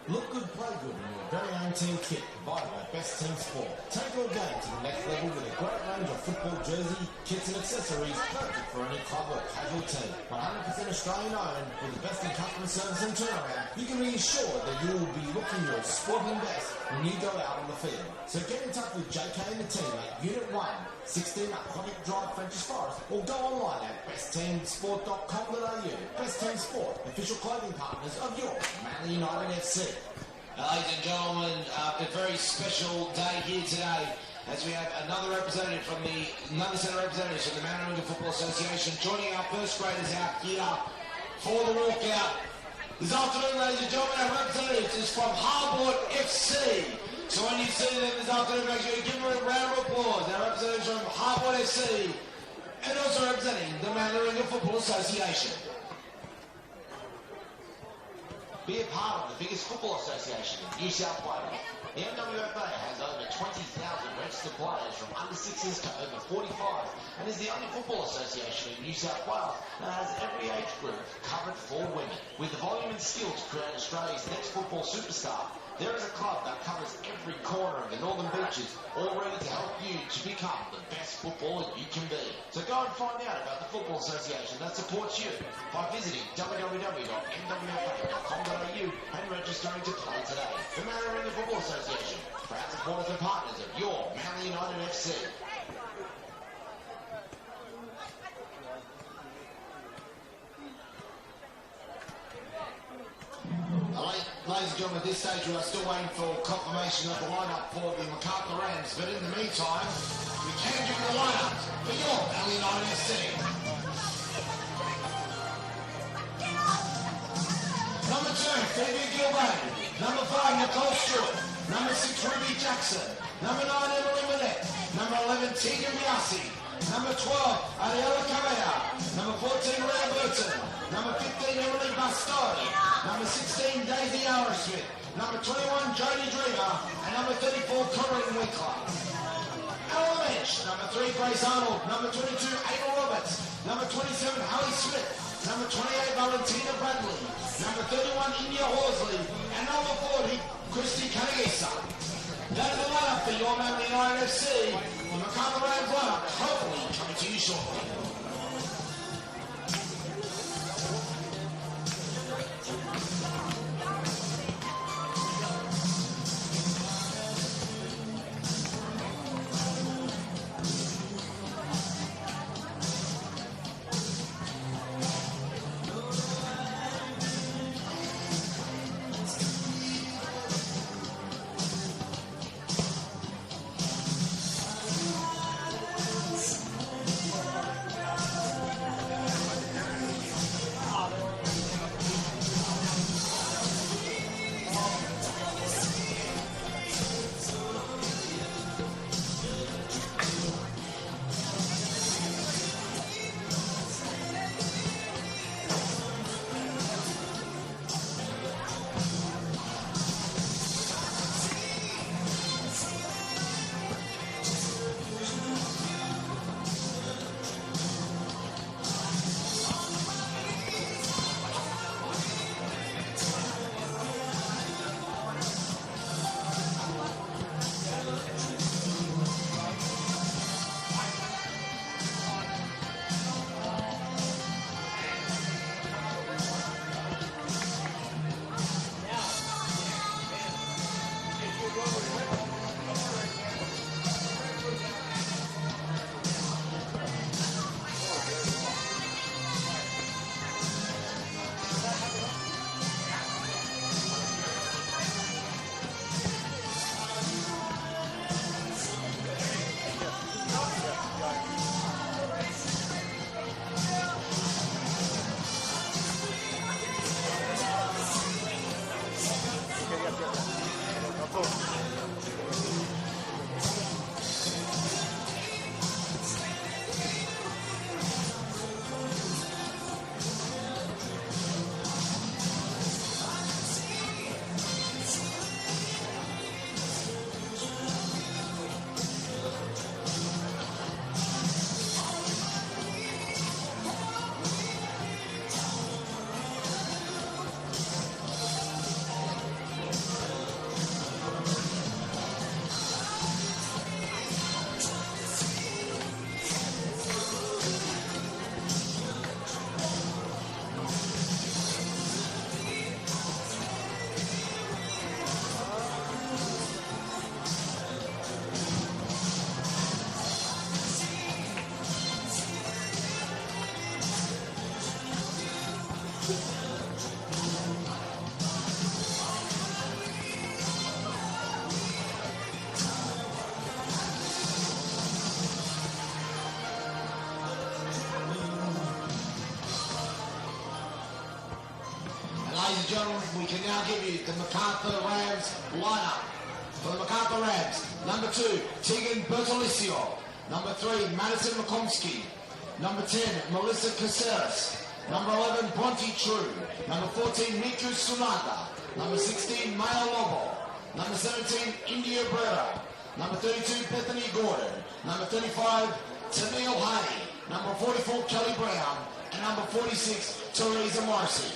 Look good, play good in your very own team kit, provided by Best Team Sport. Take your game to the next level with a great range of football jersey, kits and accessories, perfect for any club or casual team. 100% Australian owned, with the best in customer service and turnaround, you can be assured that you will be looking your sporting best when you go out on the field. So get in touch with JK and the team at Unit 1, 16 Aquatic Drive, Frenchs Forest, or go online at bestteamsport.com.au. Best Team Sport, official clothing partners of your Manly United FC. Ladies and gentlemen, a very special day here today as we have another set of representatives from the Manly Football Association joining our first graders out here for the walkout. This afternoon, ladies and gentlemen, our representatives is from Harbour FC. So when you see them this afternoon, make sure you give them a round of applause. Our representatives from Harbour FC and also representing the Manly Football Association. Be a part of the biggest football association in New South Wales. The NWFA has over 20,000 registered players from under 6s to over 45 and is the only football association in New South Wales that has every age group covered for women. With the volume and skill to create Australia's next football superstar, there is a club that covers every corner of the Northern Beaches, all ready to help you to become the best footballer you can be. So go and find out about the Football Association that supports you by visiting www.nwfa.com.au and registering to play today. The Manly Football Association, proud supporters and partners of your Manly United FC. Ladies and gentlemen, at this stage we are still waiting for confirmation of the lineup for the Macarthur Rams, but in the meantime, we can give you the lineup for your Manly United FC. Number 2, Phoebe Gilbert. Number 5, Nicole Stewart. Number 6, Ruby Jackson. Number 9, Emily Millette. Number 11, Tegan Biasi. Number 12, Ariella Cabella. Number 14, Rhea Burton. Number 15, Emily Bastow. Number 16, Daisy Arrowsmith. Number 21, Jodie Dreamer. And number 34, Corinne Winkler. Our bench, number 3, Grace Arnold. Number 22, Ada Roberts. Number 27, Hallie Smith. Number 28, Valentina Bradley. Number 31, India Horsley. And number 40, Christy Kanagisa. That is the lineup for your Manly United FC. The Macarthur Rams lineup, hopefully coming to you shortly. gentlemen, we can now give you the Macarthur Rams lineup. For the Macarthur Rams, number 2, Tegan Bertolicio. Number 3, Madison McComsky. Number 10, Melissa Caceres. Number 11, Bronte True. Number 14, Miku Sunaga. Number 16, Maya Lobo. Number 17, India Brera. Number 32, Bethany Gordon. Number 35, Tennille Hay. Number 44, Kelly Brown. And number 46, Teresa Morrissey.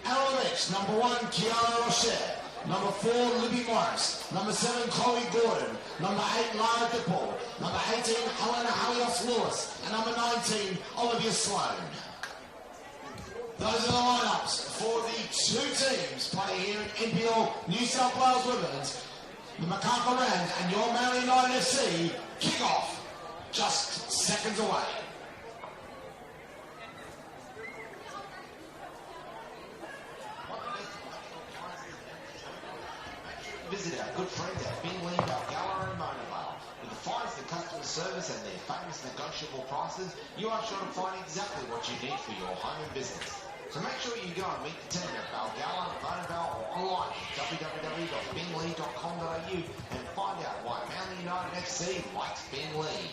LMX, number 1, Kiara Rochette. Number 4, Libby Morris. Number 7, Chloe Gordon. Number 8, Lara Dipple. Number 18, Helena Halios Lewis. And number 19, Olivia Sloan. Those are the lineups for the 2 teams playing here at NPL New South Wales Women's. The Macarthur Rams and your Manly United FC kick off just seconds away. Visit our good friends at Bingley, Balgala and Monavale. With the finest in customer service and their famous negotiable prices, you are sure to find exactly what you need for your home and business. So make sure you go and meet the team at Balgala, Monavale or online at www.bingley.com.au and find out why Manly United FC likes Bingley.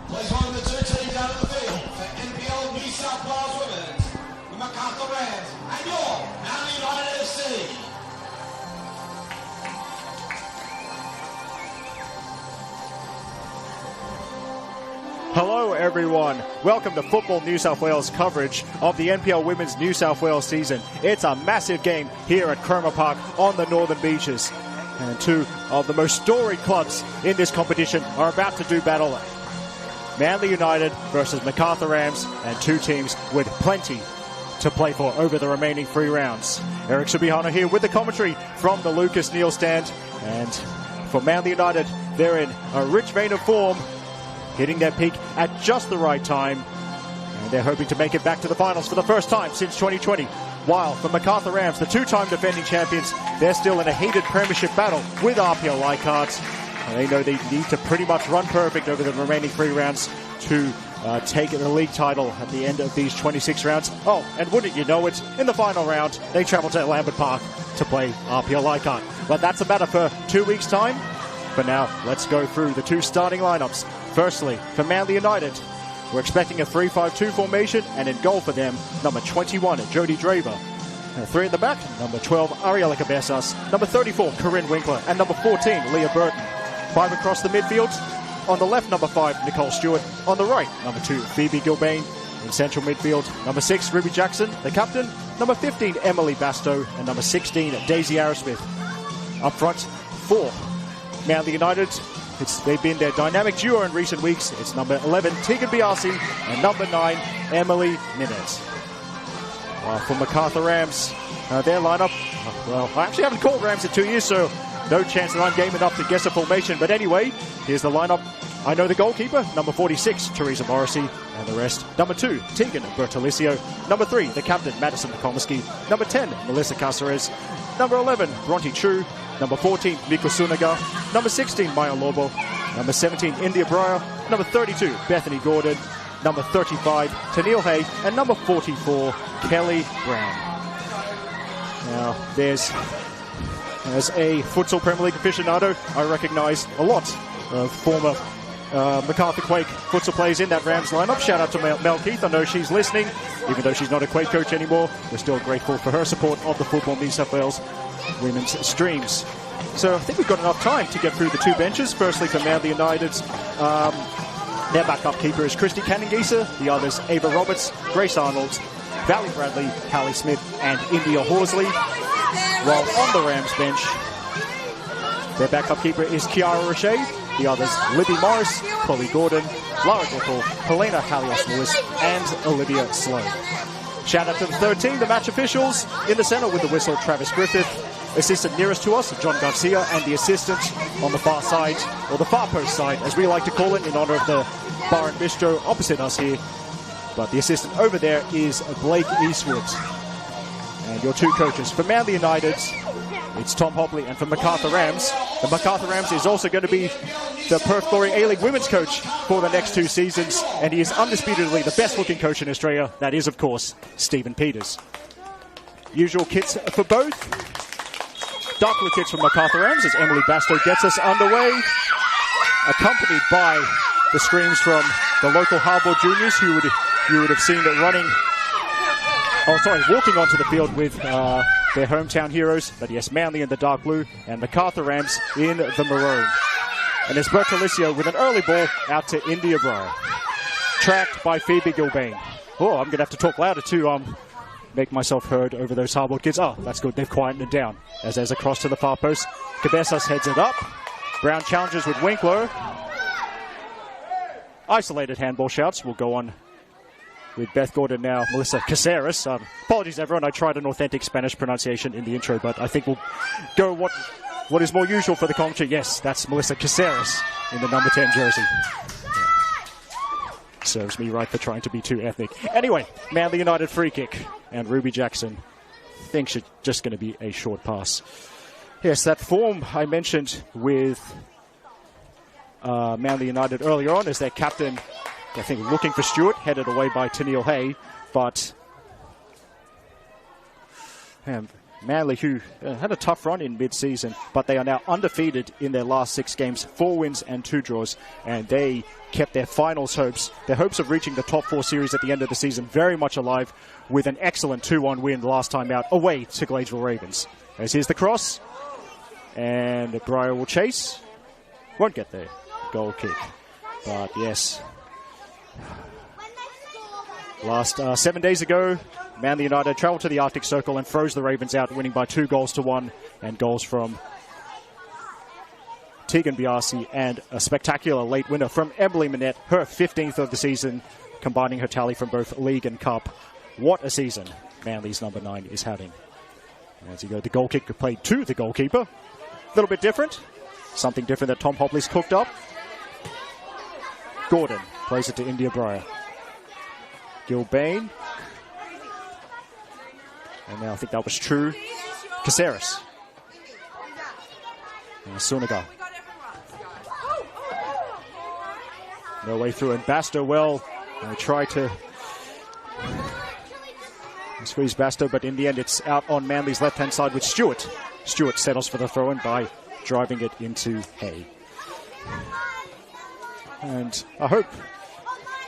Please welcome the 2 teams out of the field for NPL New South Wales Women's, the Macarthur Rams, and your Manly United FC. Hello everyone, welcome to Football New South Wales coverage of the NPL Women's New South Wales season. It's a massive game here at Cromer Park on the Northern Beaches. And 2 of the most storied clubs in this competition are about to do battle. Manly United versus Macarthur Rams, and 2 teams with plenty to play for over the remaining 3 rounds. Eric Subihana here with the commentary from the Lucas Neal stand. And for Manly United, they're in a rich vein of form, hitting their peak at just the right time. And they're hoping to make it back to the finals for the first time since 2020. While for Macarthur Rams, the 2-time defending champions, they're still in a heated premiership battle with RPL Leichhardt. They know they need to pretty much run perfect over the remaining 3 rounds to take the league title at the end of these 26 rounds. Oh, and wouldn't you know it, in the final round, they travel to Lambert Park to play RPL Leichhardt. But that's a matter for 2 weeks' time. For now, let's go through the 2 starting lineups. Firstly, for Manly United, we're expecting a 3-5-2 formation, and in goal for them, number 21, Jodie Draver. 3 at the back, number 12, Ariella Cabezas, number 34, Corinne Winkler, and number 14, Leah Burton. 5 across the midfield. On the left, number 5, Nicole Stewart. On the right, number 2, Phoebe Gilbane. In central midfield, number 6, Ruby Jackson, the captain. Number 15, Emily Bastow. And number 16, Daisy Arrowsmith. Up front, 4, Manly United. They've been their dynamic duo in recent weeks. It's number 11, Tegan Biasi, and number 9, Emily Ninette. For Macarthur Rams, their lineup, well, I actually haven't called Rams in 2 years, so no chance that I'm game enough to guess a formation. But anyway, here's the lineup. I know the goalkeeper, number 46, Teresa Morrissey, and the rest. Number 2, Tegan Bertolicio. Number 3, the captain, Madison McComsky. Number 10, Melissa Caceres. Number 11, Bronte True. Number 14, Miku Sunaga. Number 16, Maya Lobo. Number 17, India Breyer. Number 32, Bethany Gordon. Number 35, Tennille Hay. And number 44, Kelly Brown. Now, there's as a futsal Premier League aficionado, I recognise a lot of former Macarthur Quake futsal players in that Rams lineup. Shout out to Mel Keith. I know she's listening. Even though she's not a Quake coach anymore, we're still grateful for her support of the Football New South Wales women's streams. So I think we've got enough time to get through the 2 benches. Firstly, for Manly United, their backup keeper is Christy Canningisa. The others, Ava Roberts, Grace Arnold, Valley Bradley, Hallie Smith, and India Horsley. While on the Rams bench, their backup keeper is Kiara Roche. The others, Libby Morris, Chloe Gordon, Lara Dickel, Helena Halios-Lewis, and Olivia Sloan. Shout out to the third team, the match officials. In the center with the whistle, Travis Griffith. Assistant nearest to us, John Garcia, and the assistant on the far side, or the far post side, as we like to call it, in honor of the bar and bistro opposite us here. But the assistant over there is Blake Eastwood. And your two coaches for Manly United, it's Tom Hopley, and for Macarthur Rams, the Macarthur Rams is also going to be the Perth Glory A-League women's coach for the next 2 seasons, and he is undisputedly the best-looking coach in Australia. That is, of course, Stephen Peters. Usual kits for both. Dark blue kits from Macarthur Rams as Emily Bastow gets us underway, accompanied by the screams from the local Harbord Juniors, who you would have seen it walking onto the field with their hometown heroes. But yes, Manly in the dark blue and Macarthur Rams in the maroon. And it's Bertolicio with an early ball out to India Breyer, tracked by Phoebe Gilbane. Oh, I'm going to have to talk louder to make myself heard over those Harbord kids. Oh, that's good. They've quietened it down. As there's a cross to the far post. Cabezas heads it up. Brown challenges with Winkler. Isolated handball shouts will go on with Beth Gordon now. Melissa Caceres. Apologies, everyone. I tried an authentic Spanish pronunciation in the intro, but I think we'll go what is more usual for the commentary. Yes, that's Melissa Caceres in the number 10 jersey. Serves me right for trying to be too ethnic. Anyway, Manly United free kick. And Ruby Jackson thinks it's just going to be a short pass. Yes, that form I mentioned with Manly United earlier on is their captain, I think, looking for Stewart, headed away by Tennille Hay. But Manly, who had a tough run in mid-season, but they are now undefeated in their last 6 games, 4 wins and 2 draws, and they kept their finals hopes, their hopes of reaching the top 4 series at the end of the season, very much alive with an excellent 2-1 win last time out away to Gladesville Ravens. As here's the cross, and Breyer will chase, won't get there, goal kick. But yes, last 7 days ago, Manly United travelled to the Arctic Circle and froze the Ravens out, winning by 2-1, and goals from Tegan Biasi and a spectacular late winner from Emily Minette, her 15th of the season, combining her tally from both League and Cup. What a season Manly's number 9 is having. As you go, the goal kick played to the goalkeeper. A little bit different. Something different that Tom Hopley's cooked up. Gordon plays it to India Breyer. Gilbane. And now I think that was true. Caceres. And Suniga. No way through. And Bastow, well, they try to squeeze Bastow, but in the end it's out on Manly's left-hand side with Stewart. Stewart settles for the throw-in by driving it into Hay. And I hope,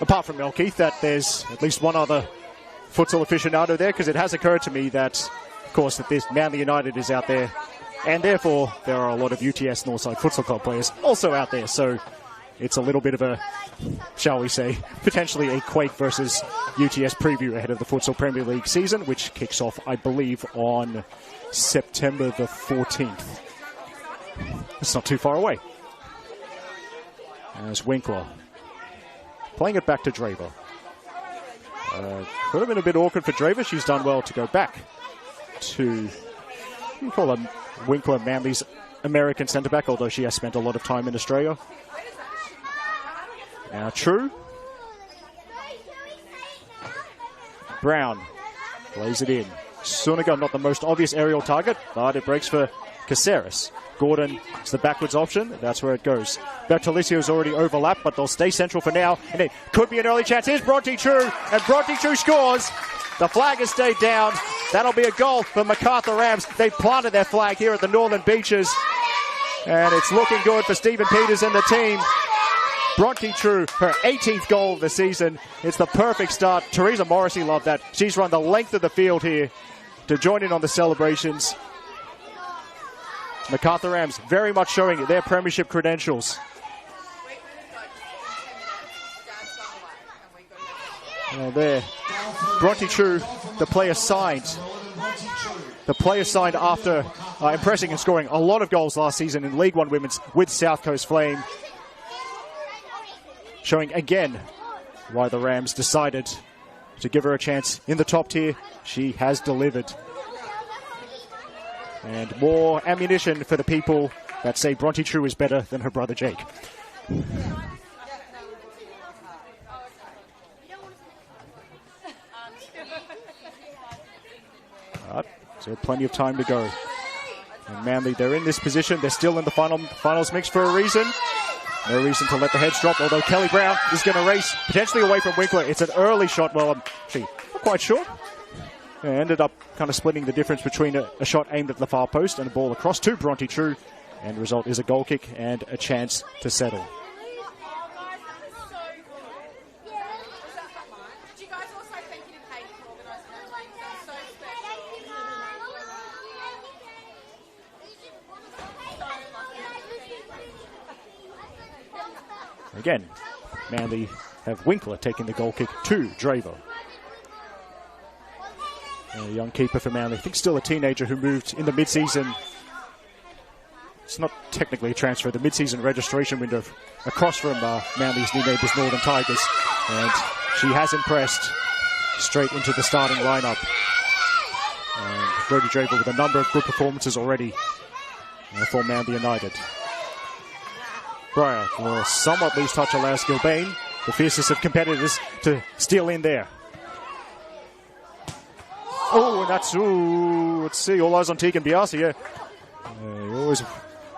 apart from Mel Keith, that there's at least one other futsal aficionado there, because it has occurred to me that, of course, that this Manly United is out there, and therefore there are a lot of UTS Northside Futsal Club players also out there. So it's a little bit of a, shall we say, potentially a Quake versus UTS preview ahead of the Futsal Premier League season, which kicks off, I believe, on September the 14th. It's not too far away. As Winkler playing it back to Draver. Could have been a bit awkward for Draver. She's done well to go back to, you call her Winkler, Manly's American centre-back, although she has spent a lot of time in Australia. Now True. Brown plays it in. Suniga, not the most obvious aerial target, but it breaks for Caceres. Gordon is the backwards option. That's where it goes. Bertolicio's already overlapped, but they'll stay central for now. And it could be an early chance. Here's Bronte True, and Bronte True scores. The flag has stayed down. That'll be a goal for Macarthur Rams. They planted their flag here at the Northern Beaches. And it's looking good for Stephen Peters and the team. Bronte True, her 18th goal of the season. It's the perfect start. Teresa Morrissey loved that. She's run the length of the field here to join in on the celebrations. Macarthur Rams very much showing their premiership credentials. Well, there, Bronte True, the player signed. The player signed after impressing and scoring a lot of goals last season in League One Women's with South Coast Flame. Showing again why the Rams decided to give her a chance in the top tier. She has delivered. And more ammunition for the people that say Bronte True is better than her brother Jake. So plenty of time to go. And Manly, they're in this position. They're still in the finals mix for a reason. No reason to let the heads drop, although Kelly Brown is going to race potentially away from Winkler. It's an early shot. Well, I'm actually not quite sure. Ended up kind of splitting the difference between a shot aimed at the far post and a ball across to Bronte True. And the result is a goal kick and a chance to settle. Again, Manly have Winkler taking the goal kick to Draver. A young keeper for Manly, I think still a teenager who moved in the mid-season. It's not technically a transfer, the mid-season registration window across from Manly's new neighbours, Northern Tigers. And she has impressed straight into the starting lineup. And Brodie Draver with a number of good performances already for Manly United. Breyer will somewhat lose touch, allows Gilbane, the fiercest of competitors, to steal in there. Oh, and that's, let's see, all eyes on Tegan Biasi, yeah.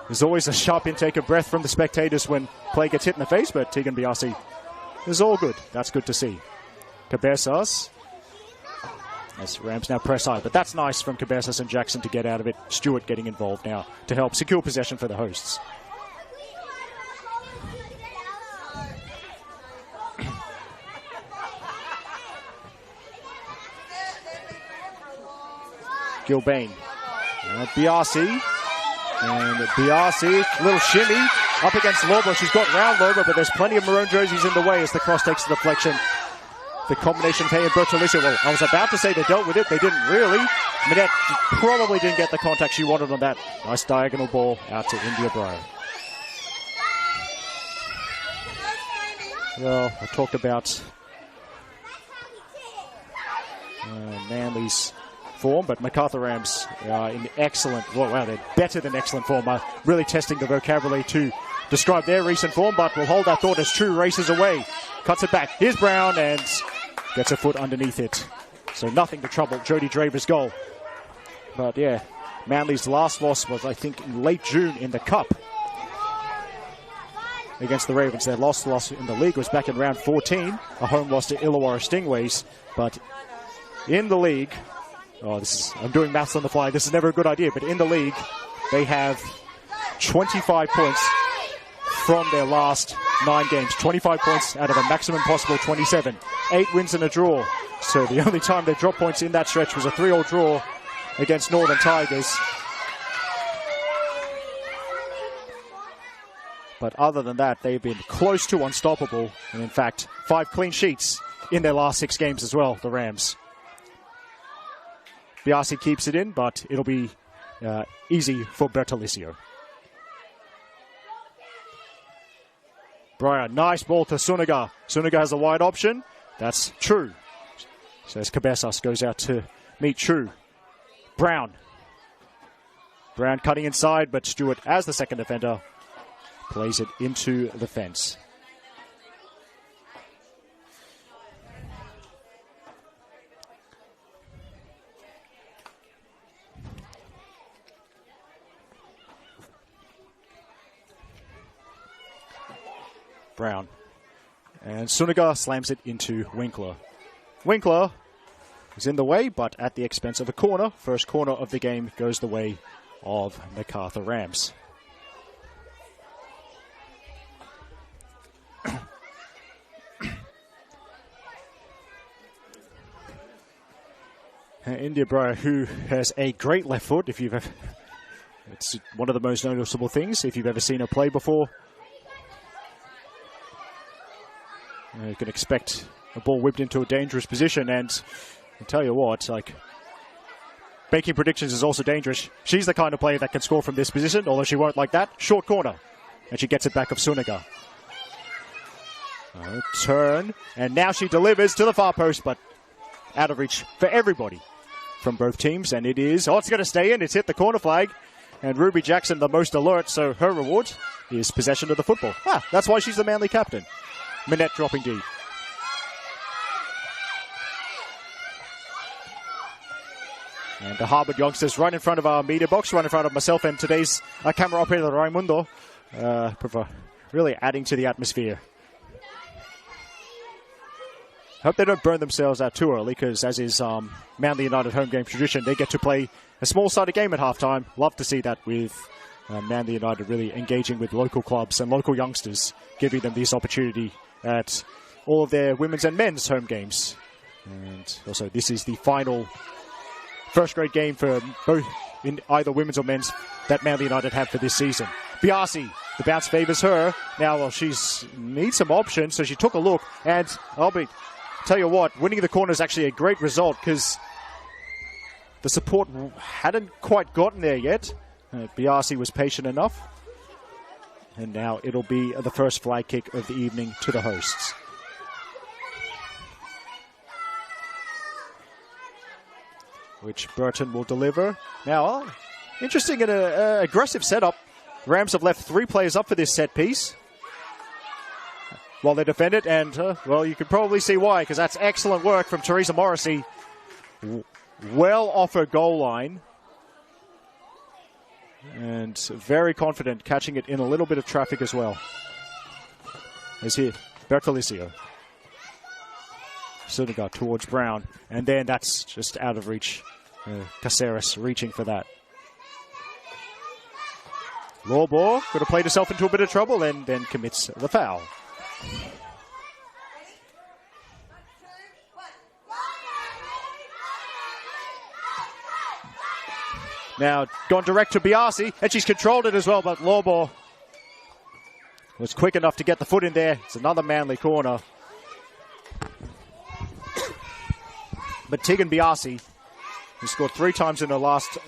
There's always a sharp intake of breath from the spectators when play gets hit in the face, but Tegan Biasi is all good. That's good to see. Cabezas, as Rams now press high, but that's nice from Cabezas and Jackson to get out of it. Stewart getting involved now to help secure possession for the hosts. Gilbane. Biasi. And Biasi, little shimmy up against Lobo. She's got round Lobo, but there's plenty of maroon jerseys in the way as the cross takes the deflection. The combination of Hay and Bertolicio. Well, I was about to say they dealt with it. They didn't really. Minette probably didn't get the contact she wanted on that. Nice diagonal ball out to India Breyer. Well, I talked about Manly's form, but Macarthur Rams are in excellent, well, wow, they're better than excellent form. Really testing the vocabulary to describe their recent form, but we'll hold that thought as True races away. Cuts it back. Here's Brown and gets a foot underneath it. So nothing to trouble Jodie Draver's goal. But yeah, Manly's last loss was, I think, in late June in the Cup against the Ravens. Their last loss in the league was back in round 14, a home loss to Illawarra Stingrays. But in the league, I'm doing maths on the fly. This is never a good idea, but in the league, they have 25 points from their last 9 games. 25 points out of a maximum possible 27. 8 wins and a draw. So the only time they dropped points in that stretch was a 3-3 draw against Northern Tigers. But other than that, they've been close to unstoppable. And in fact, 5 clean sheets in their last 6 games as well, the Rams. Biasi keeps it in, but it'll be easy for Bertolicio. Breyer, nice ball to Suniga. Suniga has a wide option. That's True. So as Cabezas goes out to meet True. Brown. Brown cutting inside, but Stewart, as the second defender, plays it into the fence. Brown. And Suniga slams it into Winkler. Winkler is in the way, but at the expense of a corner. First corner of the game goes the way of Macarthur Rams. India Breyer, who has a great left foot, if you've ever, it's one of the most noticeable things if you've ever seen her play before. You can expect a ball whipped into a dangerous position, and I'll tell you what, like, making predictions is also dangerous. She's the kind of player that can score from this position, although she won't like that. Short corner, and she gets it back of Suniga. Turn, and now she delivers to the far post, but out of reach for everybody from both teams, and it is, it's going to stay in. It's hit the corner flag, and Ruby Jackson the most alert, so her reward is possession of the football. That's why she's the Manly captain. Minette dropping deep. And the Harvard youngsters right in front of our media box, right in front of myself and today's camera operator, Raimundo, really adding to the atmosphere. Hope they don't burn themselves out too early, because as is Manly United home game tradition, they get to play a small-sided game at halftime. Love to see that with Manly United really engaging with local clubs and local youngsters, giving them this opportunity at all of their women's and men's home games. And also, this is the final first grade game for both in either women's or men's that Manly United have for this season. Biasi, the bounce favours her. Now, well, she's needs some options, so she took a look, and tell you what, winning the corner is actually a great result, because the support hadn't quite gotten there yet. Biasi was patient enough, and now it'll be the first flag kick of the evening to the hosts. Which Burton will deliver. Now, interesting and an aggressive setup. Rams have left 3 players up for this set piece while they defend it, and, well, you can probably see why, because that's excellent work from Teresa Morrissey. Well off her goal line. And very confident, catching it in a little bit of traffic as well. As here, Bertolicio. Suniga towards Brown, and then that's just out of reach. Caceres reaching for that. Lawbor could have played herself into a bit of trouble and then commits the foul. Now gone direct to Biasi, and she's controlled it as well, but Lawbor was quick enough to get the foot in there. It's another Manly corner. But Tegan Biasi, who scored 3 times in the last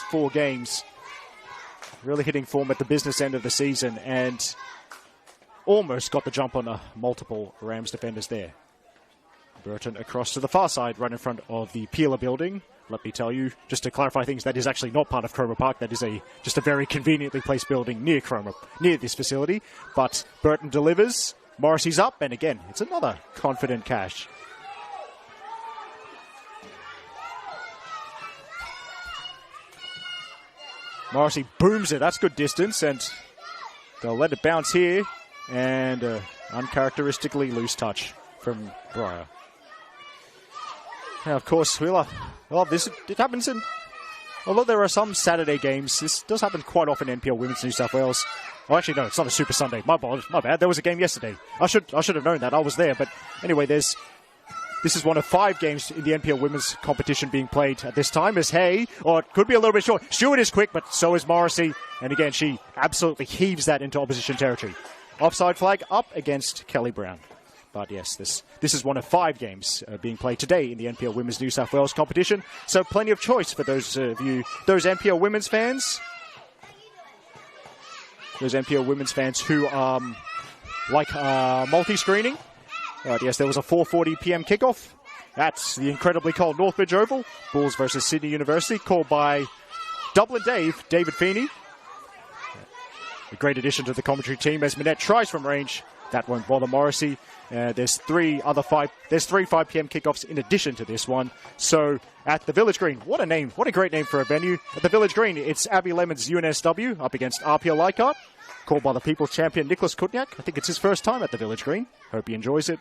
4 games, really hitting form at the business end of the season, and almost got the jump on multiple Rams defenders there. Burton across to the far side, right in front of the Peeler building. Let me tell you, just to clarify things, that is actually not part of Cromer Park. That is just a very conveniently placed building near this facility. But Burton delivers. Morrissey's up, and again, it's another confident cash. Morrissey booms it. That's good distance, and they'll let it bounce here. And uncharacteristically loose touch from Breyer. Now, of course, we love this. It happens in, although there are some Saturday games, this does happen quite often in NPL Women's New South Wales. Oh, actually, no, it's not a Super Sunday. My bad. There was a game yesterday. I should have known that. I was there. But anyway, this is one of 5 games in the NPL Women's competition being played at this time. As it could be a little bit short. Stewart is quick, but so is Morrissey. And again, she absolutely heaves that into opposition territory. Offside flag up against Kelly Brown. But yes, this is one of 5 games being played today in the NPL Women's New South Wales competition. So plenty of choice for those of you, those NPL Women's fans. Those NPL Women's fans who like multi-screening. Yes, there was a 4:40 p.m. kickoff. That's the incredibly cold Northbridge Oval. Bulls versus Sydney University, called by Dublin David Feeney. A great addition to the commentary team as Minette tries from range. That won't bother Morrissey. There's 3 5 p.m. kickoffs in addition to this one. So at the Village Green, what a name, what a great name for a venue. At the Village Green, it's Abby Lemon's NSW up against RPL Leichhardt, called by the People's Champion Nicholas Kutniak. I think it's his first time at the Village Green. Hope he enjoys it.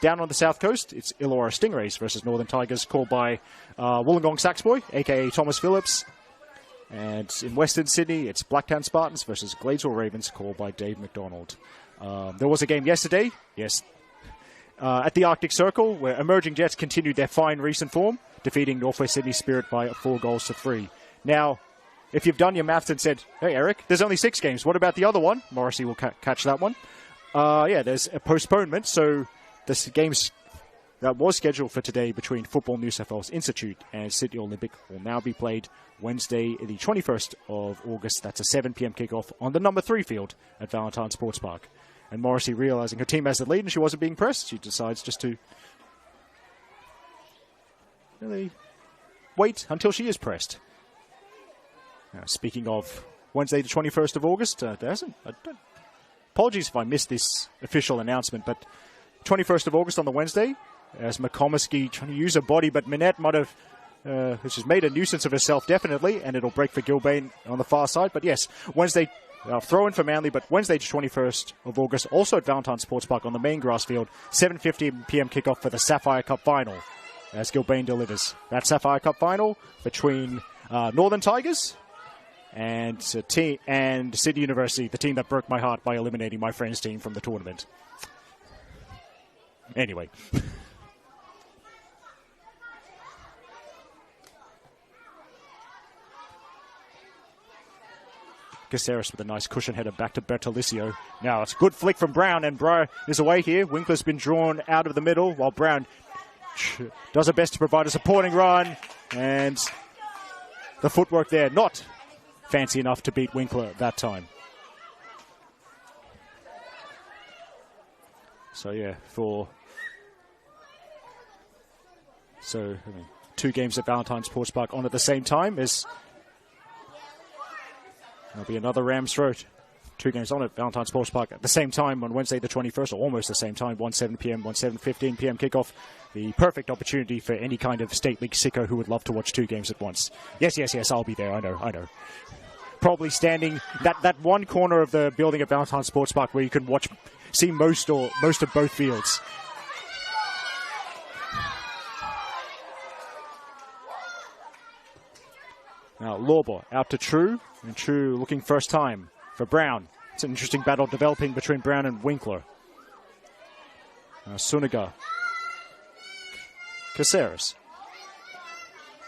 Down on the south coast, it's Illawarra Stingrays versus Northern Tigers, called by Wollongong Saxboy, a.k.a. Thomas Phillips. And in Western Sydney, it's Blacktown Spartans versus Gladesville Ravens, called by Dave McDonald. There was a game yesterday, at the Arctic Circle, where Emerging Jets continued their fine recent form, defeating Northwest Sydney Spirit by 4-3. Now, if you've done your maths and said, hey, Eric, there's only 6 games. What about the other one? Morrissey will catch that one. There's a postponement, so the games that was scheduled for today between Football New South Wales Institute and Sydney Olympic will now be played Wednesday, the 21st of August. That's a 7 p.m. kickoff on the number 3 field at Valentine Sports Park. And Morrissey, realising her team has the lead and she wasn't being pressed, she decides just to really wait until she is pressed. Now, speaking of Wednesday, the 21st of August, apologies if I missed this official announcement, but 21st of August on the Wednesday, as McComiskey trying to use her body, but Minette might have, which has made a nuisance of herself definitely, and it'll break for Gilbane on the far side. But yes, Wednesday, throw in for Manly, but Wednesday the 21st of August, also at Valentine Sports Park on the main grass field, 7:50 p.m. kickoff for the Sapphire Cup final, as Gilbane delivers that Sapphire Cup final between Northern Tigers and Sydney University, the team that broke my heart by eliminating my friend's team from the tournament. Anyway. Caceres with a nice cushion header back to Bertolicio. Now it's a good flick from Brown, and Breyer is away here. Winkler's been drawn out of the middle while Brown does her best to provide a supporting run, and the footwork there not fancy enough to beat Winkler that time. So yeah, two games at Valentine Sports Park on at the same time. There'll be another Rams Throat. 2 games on at Valentine Sports Park at the same time on Wednesday the 21st, or almost the same time, 1:07 p.m., 7:15 p.m. kickoff. The perfect opportunity for any kind of State League sicko who would love to watch 2 games at once. Yes, I'll be there. I know. Probably standing that one corner of the building at Valentine Sports Park where you can see most of both fields. Now Lawbor out to True, and True looking first time for Brown. It's an interesting battle developing between Brown and Winkler. Suniga. Caceres.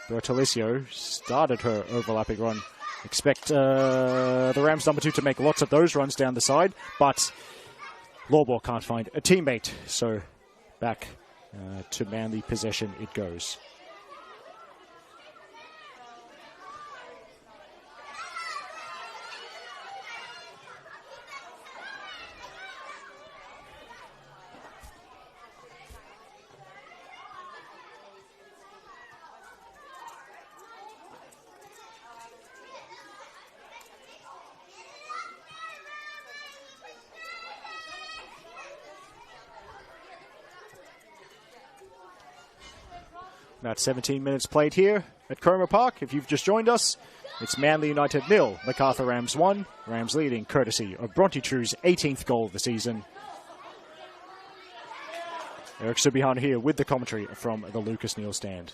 Bertolicio started her overlapping run. Expect the Rams number 2 to make lots of those runs down the side, but Lawbor can't find a teammate, so back to Manly possession it goes. About 17 minutes played here at Cromer Park. If you've just joined us, it's Manly United 0, Macarthur Rams 1. Rams leading courtesy of Bronte True's 18th goal of the season. Eric Subihan here with the commentary from the Lucas Neal stand.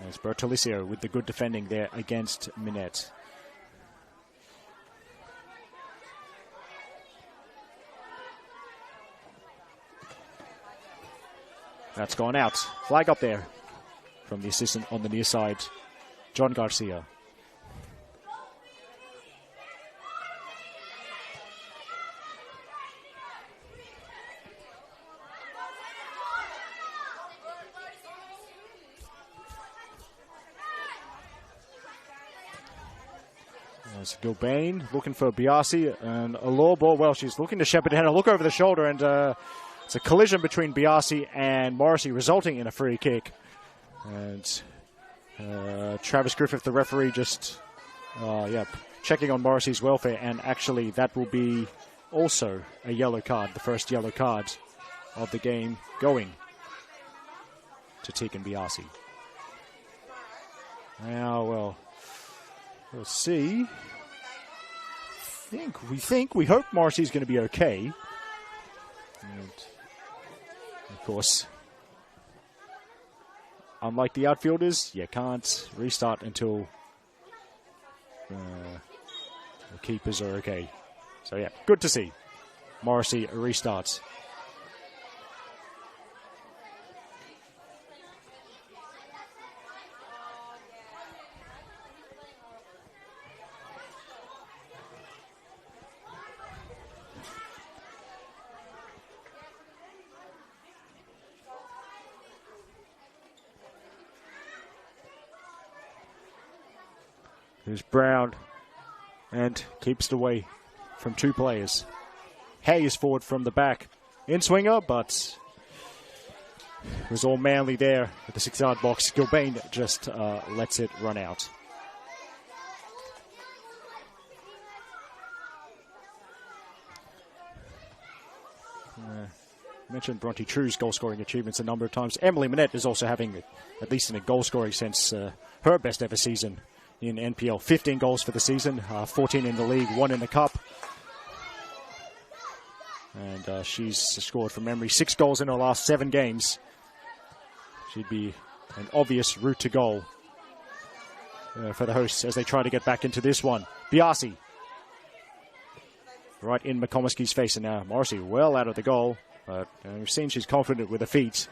There's Bertolicio with the good defending there against Minette. That's gone out. Flag up there from the assistant on the near side, John Garcia. There's Gilbane looking for Biasi and a low ball. Well, she's looking to shepherd ahead. A look over the shoulder, and it's a collision between Biasi and Morrissey, resulting in a free kick. And Travis Griffith, the referee, just checking on Morrissey's welfare. And actually, that will be also a yellow card, the first yellow card of the game going to Tegan Biasi. Now, well, we'll see. We hope Morrissey's going to be okay. And of course, unlike the outfielders, you can't restart until the keepers are okay. So yeah, good to see Morrissey restarts. There's Brown and keeps it away from two players. Hay is forward from the back. In-swinger, but it was all Manly there at the 6-yard box. Gilbane just lets it run out. Mentioned Bronte True's goal-scoring achievements a number of times. Emily Minette is also having at least in a goal-scoring sense her best ever season in NPL. 15 goals for the season, 14 in the league, 1 in the cup. And she's scored from memory 6 goals in her last 7 games. She'd be an obvious route to goal for the hosts as they try to get back into this one. Biasi right in McComiskey's face, and now Morrissey well out of the goal. But we've seen she's confident with her feet.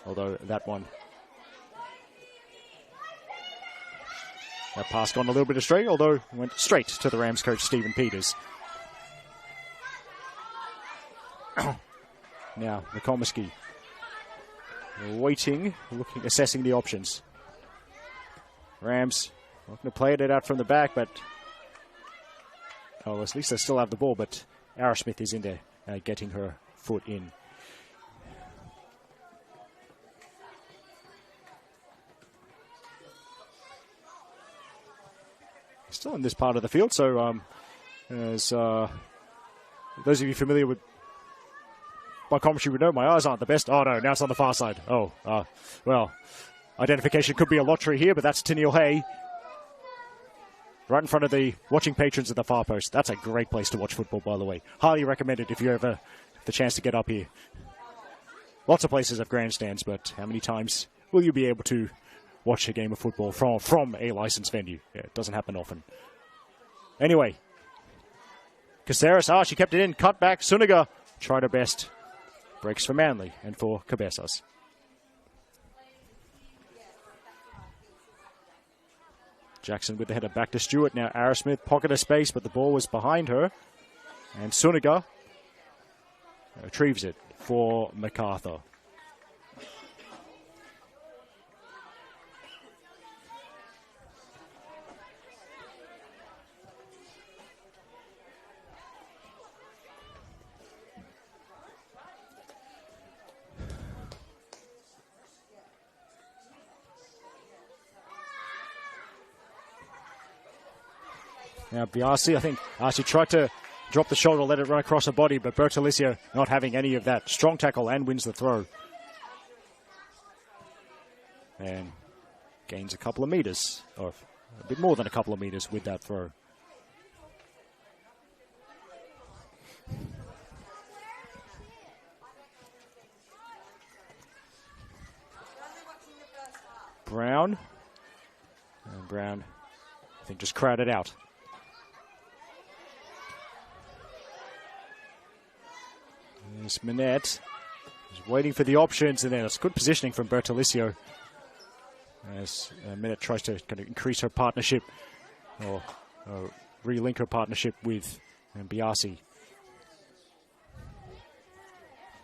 Although that pass gone a little bit astray, although went straight to the Rams coach, Stephen Peters. Now, McComiskey waiting, looking, assessing the options. Rams not going to play it out from the back, but at least they still have the ball, but Arrowsmith is in there getting her foot in. Still in this part of the field, so as those of you familiar with my commentary would know, my eyes aren't the best. Oh no, now it's on the far side. Well, identification could be a lottery here, but that's Tennille Hay. Right in front of the watching patrons at the far post. That's a great place to watch football, by the way. Highly recommended if you ever have the chance to get up here. Lots of places have grandstands, but how many times will you be able to watch a game of football from a licensed venue? Yeah, it doesn't happen often. Anyway, Caceres, she kept it in. Cut back. Suniga tried her best. Breaks for Manly and for Cabezas. Jackson with the header back to Stewart. Now Arrowsmith, pocket of space, but the ball was behind her. And Suniga retrieves it for Macarthur. Now Biasi, I think she tried to drop the shoulder, let it run across her body, but Bertolicio not having any of that. Strong tackle and wins the throw. And gains a couple of meters, or a bit more than a couple of meters with that throw. Brown. And Brown, I think, just crowded out. There's Minette. He's waiting for the options, and then it's good positioning from Bertolicio as Minette tries to kind of increase her partnership or relink her partnership with Biasi.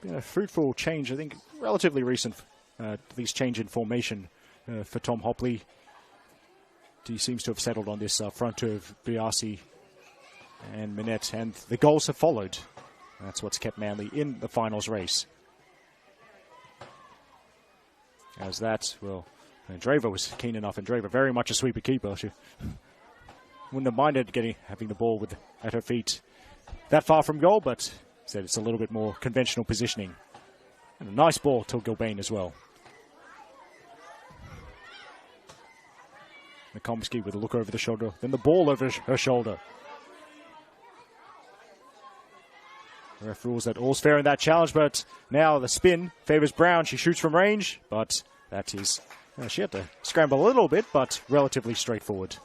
Been a fruitful change, I think, relatively recent, at least change in formation for Tom Hopley. He seems to have settled on this front of Biasi and Minette, and the goals have followed. That's what's kept Manly in the finals race. As that, well, Draver was keen enough, and Draver very much a sweeper keeper. She wouldn't have minded having the ball at her feet that far from goal, but said it's a little bit more conventional positioning. And a nice ball to Gilbane as well. McComiskey with a look over the shoulder, then the ball over her shoulder. The ref rules that all's fair in that challenge, but now the spin favours Brown. She shoots from range, but that is... she had to scramble a little bit, but relatively straightforward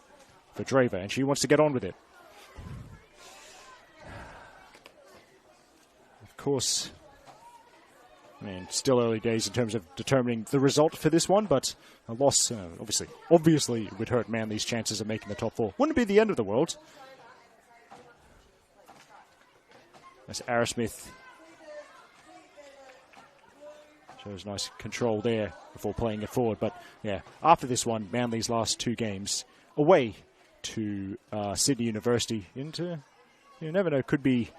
for Draver, and she wants to get on with it. Of course, still early days in terms of determining the result for this one, but a loss, obviously would hurt Manly's chances of making the top 4. Wouldn't be the end of the world. As Arrowsmith shows nice control there before playing it forward. But yeah, after this one, Manly's last 2 games away to Sydney University. Into you never know, could be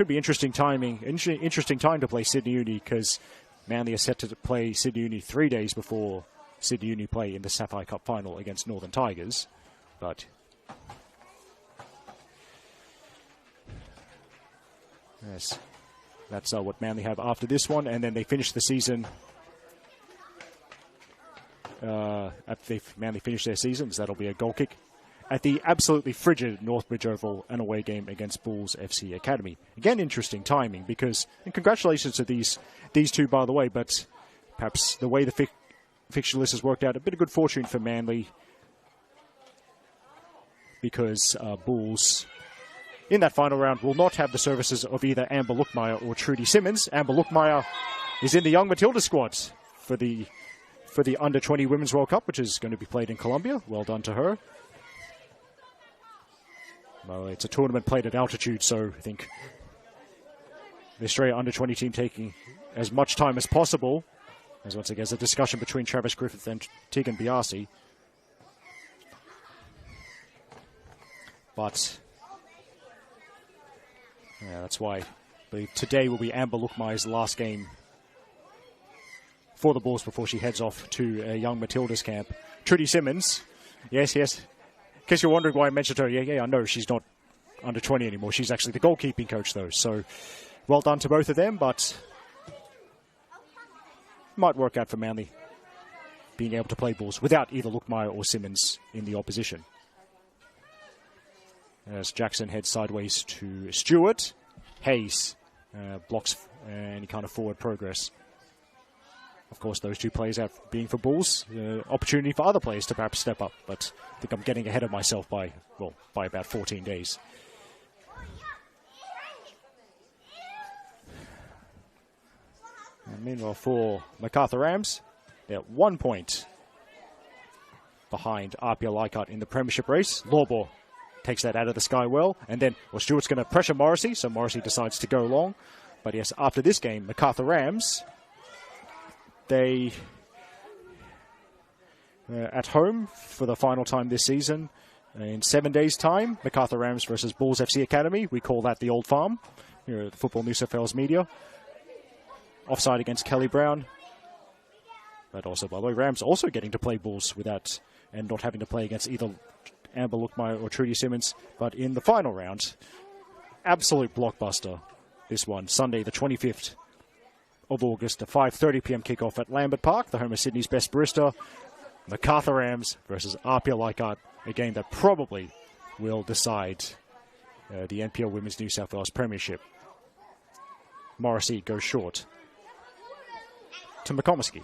interesting timing. Interesting time to play Sydney Uni, because Manly are set to play Sydney Uni 3 days before Sydney Uni play in the Sapphire Cup final against Northern Tigers. But yes, that's what Manly have after this one, and then they finish the season. Manly finish their seasons, that'll be a goal kick at the absolutely frigid Northbridge Oval, an away game against Bulls FC Academy. Again, interesting timing, because, and congratulations to these two, by the way, but perhaps the way the fixture list has worked out, a bit of good fortune for Manly, because Bulls in that final round will not have the services of either Amber Lookmeyer or Trudy Simmons. Amber Lookmeyer is in the Young Matilda squad for the Under-20 Women's World Cup, which is going to be played in Colombia. Well done to her. Well, it's a tournament played at altitude, so I think the Australia Under-20 team taking as much time as possible, as once again, there's a discussion between Travis Griffith and Tegan Biasi. But yeah, that's why I believe today will be Amber Lookmeyer's last game for the Bulls before she heads off to a Young Matilda's camp. Trudy Simmons, yes. In case you're wondering why I mentioned her, yeah, I know she's not under 20 anymore. She's actually the goalkeeping coach, though. So well done to both of them, but might work out for Manly being able to play Bulls without either Lookmeyer or Simmons in the opposition. As Jackson heads sideways to Stewart, Hayes blocks any kind of forward progress. Of course, those two players out being for Bulls, opportunity for other players to perhaps step up, but I think I'm getting ahead of myself by about 14 days. And meanwhile, for Macarthur Rams, they're at 1 point behind RPL Leichhardt in the premiership race. Lawbor takes that out of the sky well, and then Stewart's going to pressure Morrissey, so Morrissey decides to go long. But yes, after this game, Macarthur Rams, they at home for the final time this season in 7 days' time. Macarthur Rams versus Bulls FC Academy. We call that the Old Farm here at the Football New South Wales Media. Offside against Kelly Brown. But also, by the way, Rams also getting to play Bulls without and not having to play against either Amber Lookmeyer or Trudy Simmons. But in the final round, absolute blockbuster. This one, Sunday the 25th of August, a 5:30 p.m. kickoff at Lambert Park, the home of Sydney's best barista. Macarthur Rams versus RPL Leichhardt, a game that probably will decide the NPL Women's New South Wales Premiership. Morrissey goes short to McComiskey.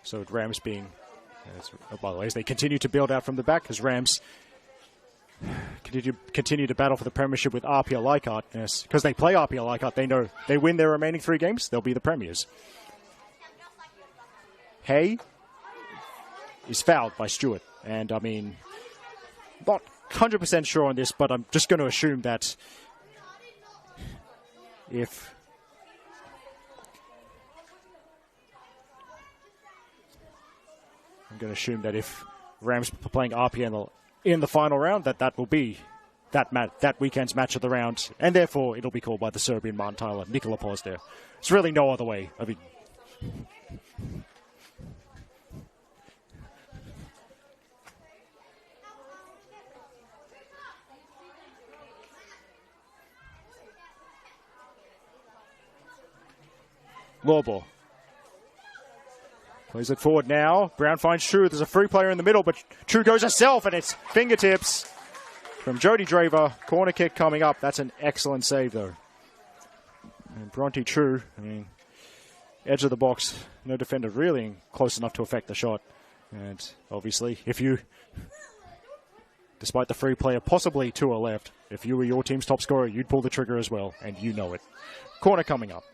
So Rams being, by the way, as they continue to build out from the back, as Rams continue to battle for the premiership with RPL Leichhardt, yes, because they play RPL Leichhardt, they know they win their remaining 3 games, they'll be the premiers. Hay is fouled by Stewart, and I mean, not 100% sure on this, but I'm just going to assume that if Rams are playing RPL in the final round, that will be that weekend's match of the round, and therefore it'll be called by the Serbian Martin Tyler, Nikola Pos there. There's really no other way. I mean, Lawbor plays it forward now. Brown finds True. There's a free player in the middle, but True goes herself, and it's fingertips from Jodie Draver. Corner kick coming up. That's an excellent save, though. And Bronte True, I mean, edge of the box. No defender really close enough to affect the shot. And obviously, despite the free player possibly to her left, if you were your team's top scorer, you'd pull the trigger as well, and you know it. Corner coming up.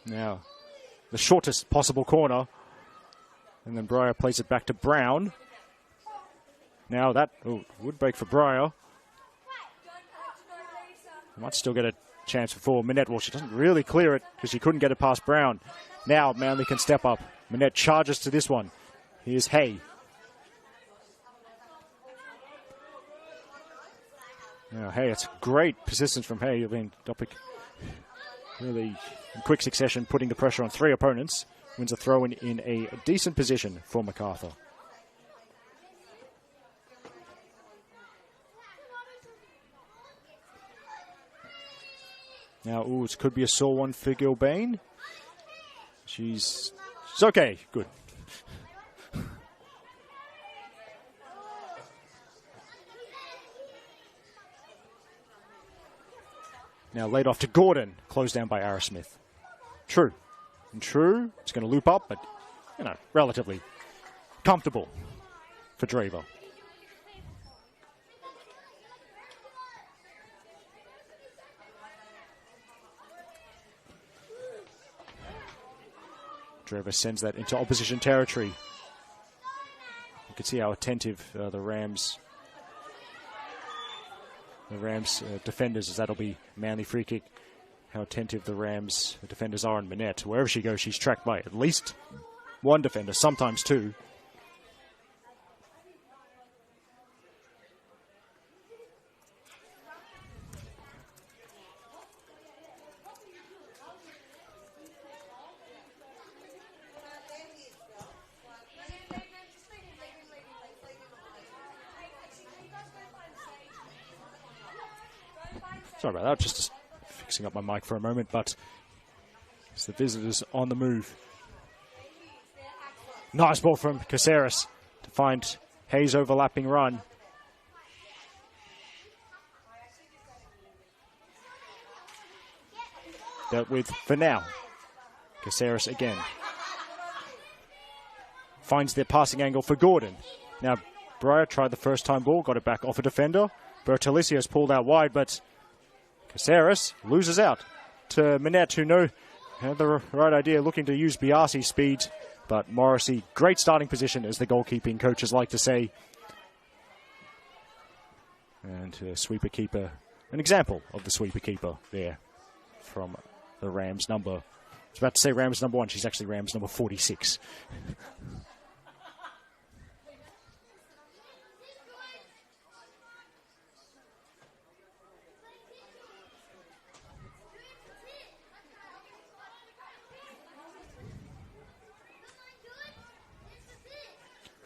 Now, the shortest possible corner. And then Breyer plays it back to Brown. Now that would break for Breyer. Might still get a chance for Minette. Well, she doesn't really clear it because she couldn't get it past Brown. Now Manly can step up. Minette charges to this one. Here's Hay. Now, Hay, it's great persistence from Hay. I mean, Dopic really in quick succession putting the pressure on 3 opponents. Wins a throw in a decent position for Macarthur. Now, it could be a sore one for Gilbane. She's okay. Good. Now laid off to Gordon. Closed down by Arrowsmith. True. And True. It's going to loop up, but, you know, relatively comfortable for Draver. Draver sends that into opposition territory. You can see how attentive the Rams defenders, as that'll be Manly free kick, how attentive the Rams defenders are on Minette. Wherever she goes, she's tracked by at least one defender, sometimes 2. Sorry about that, just fixing up my mic for a moment, but it's the visitors on the move. Nice ball from Caceres to find Hayes' overlapping run. Dealt with for now. Caceres again. Finds the passing angle for Gordon. Now, Breyer tried the first time ball, got it back off a defender. Bertolicios pulled out wide, but Caceres loses out to Minette, who had the right idea, looking to use Biasi's speed. But Morrissey, great starting position, as the goalkeeping coaches like to say. And sweeper keeper, an example of the sweeper keeper there from the Rams number. I was about to say Rams number 1. She's actually Rams number 46.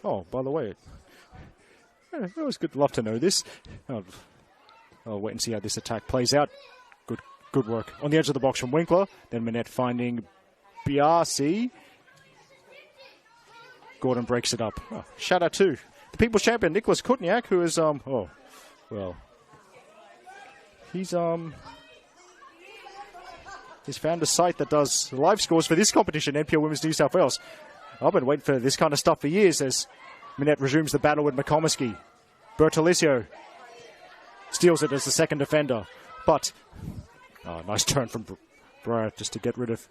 Oh, by the way, it was good. Love to know this. I'll wait and see how this attack plays out. Good work on the edge of the box from Winkler. Then Minette finding Biasi. Gordon breaks it up. Oh, shout out to the People's Champion Nicholas Kutniak, who is he's found a site that does live scores for this competition, NPL Women's New South Wales. I've been waiting for this kind of stuff for years as Minette resumes the battle with McComiskey. Bertolicio steals it as the second defender. But, nice turn from Breyer just to get rid of,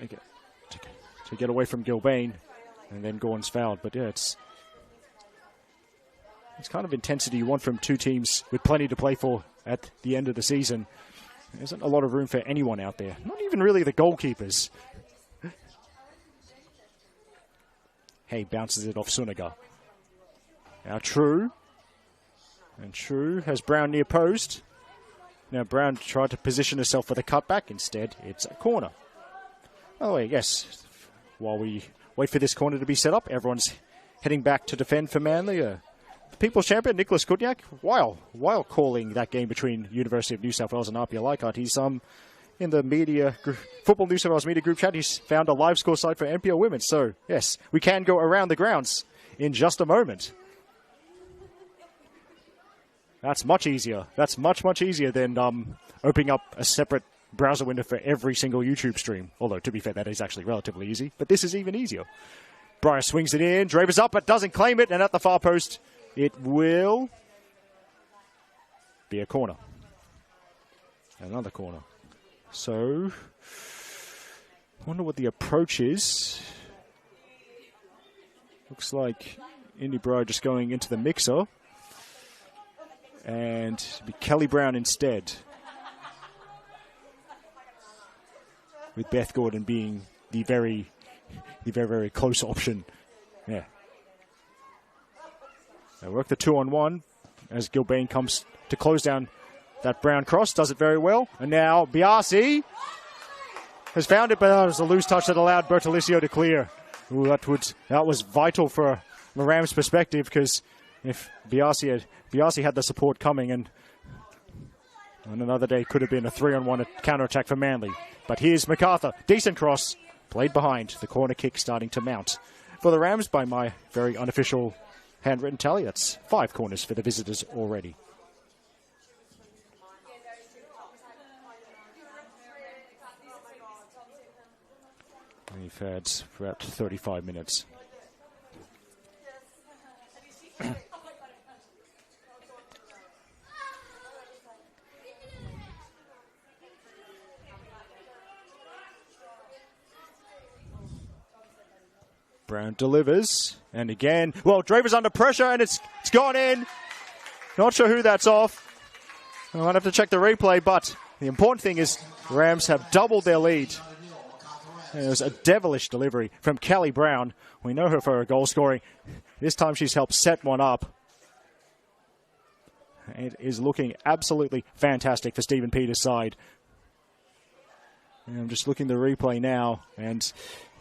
to get away from Gilbane. And then Gordon's fouled. But yeah, it's kind of intensity you want from 2 teams with plenty to play for at the end of the season. There isn't a lot of room for anyone out there. Not even really the goalkeepers. Hay bounces it off Suniga. Now True. And True has Brown near post. Now Brown tried to position herself for the cutback. Instead, it's a corner. Oh, yes. While we wait for this corner to be set up, everyone's heading back to defend for Manly. The People's Champion, Nicholas Kutniak, while calling that game between University of New South Wales and RPL Leichhardt, he's in the media Football New South Wales media group chat. He's found a live score site for NPL Women. So, yes, we can go around the grounds in just a moment. That's much easier. That's much easier than opening up a separate browser window for every single YouTube stream. Although, to be fair, that is actually relatively easy. But this is even easier. Breyer swings it in. Draver's up, but doesn't claim it. And at the far post, it will be a corner. Another corner. So, I wonder what the approach is. Looks like Indy Bro just going into the mixer. And it'll be Kelly Brown instead. With Beth Gordon being the very, very close option. Yeah. They work the 2-on-1 as Gilbane comes to close down that Brown cross. Does it very well. And now Biasi has found it, but that was a loose touch that allowed Bertolicio to clear. Ooh, that was vital for the Rams' perspective, because if Biasi had the support coming, and on another day could have been a 3-on-1 counter-attack for Manly. But here's Macarthur. Decent cross. Played behind. The corner kick starting to mount for the Rams by my very unofficial handwritten tally. That's 5 corners for the visitors already. We've had about 35 minutes. Brown delivers, and again, well, Draver's under pressure, and it's gone in. Not sure who that's off. I might have to check the replay, but the important thing is Rams have doubled their lead. And it was a devilish delivery from Kelly Brown. We know her for her goal scoring. This time she's helped set one up. It is looking absolutely fantastic for Stephen Peters' side. And I'm just looking at the replay now, and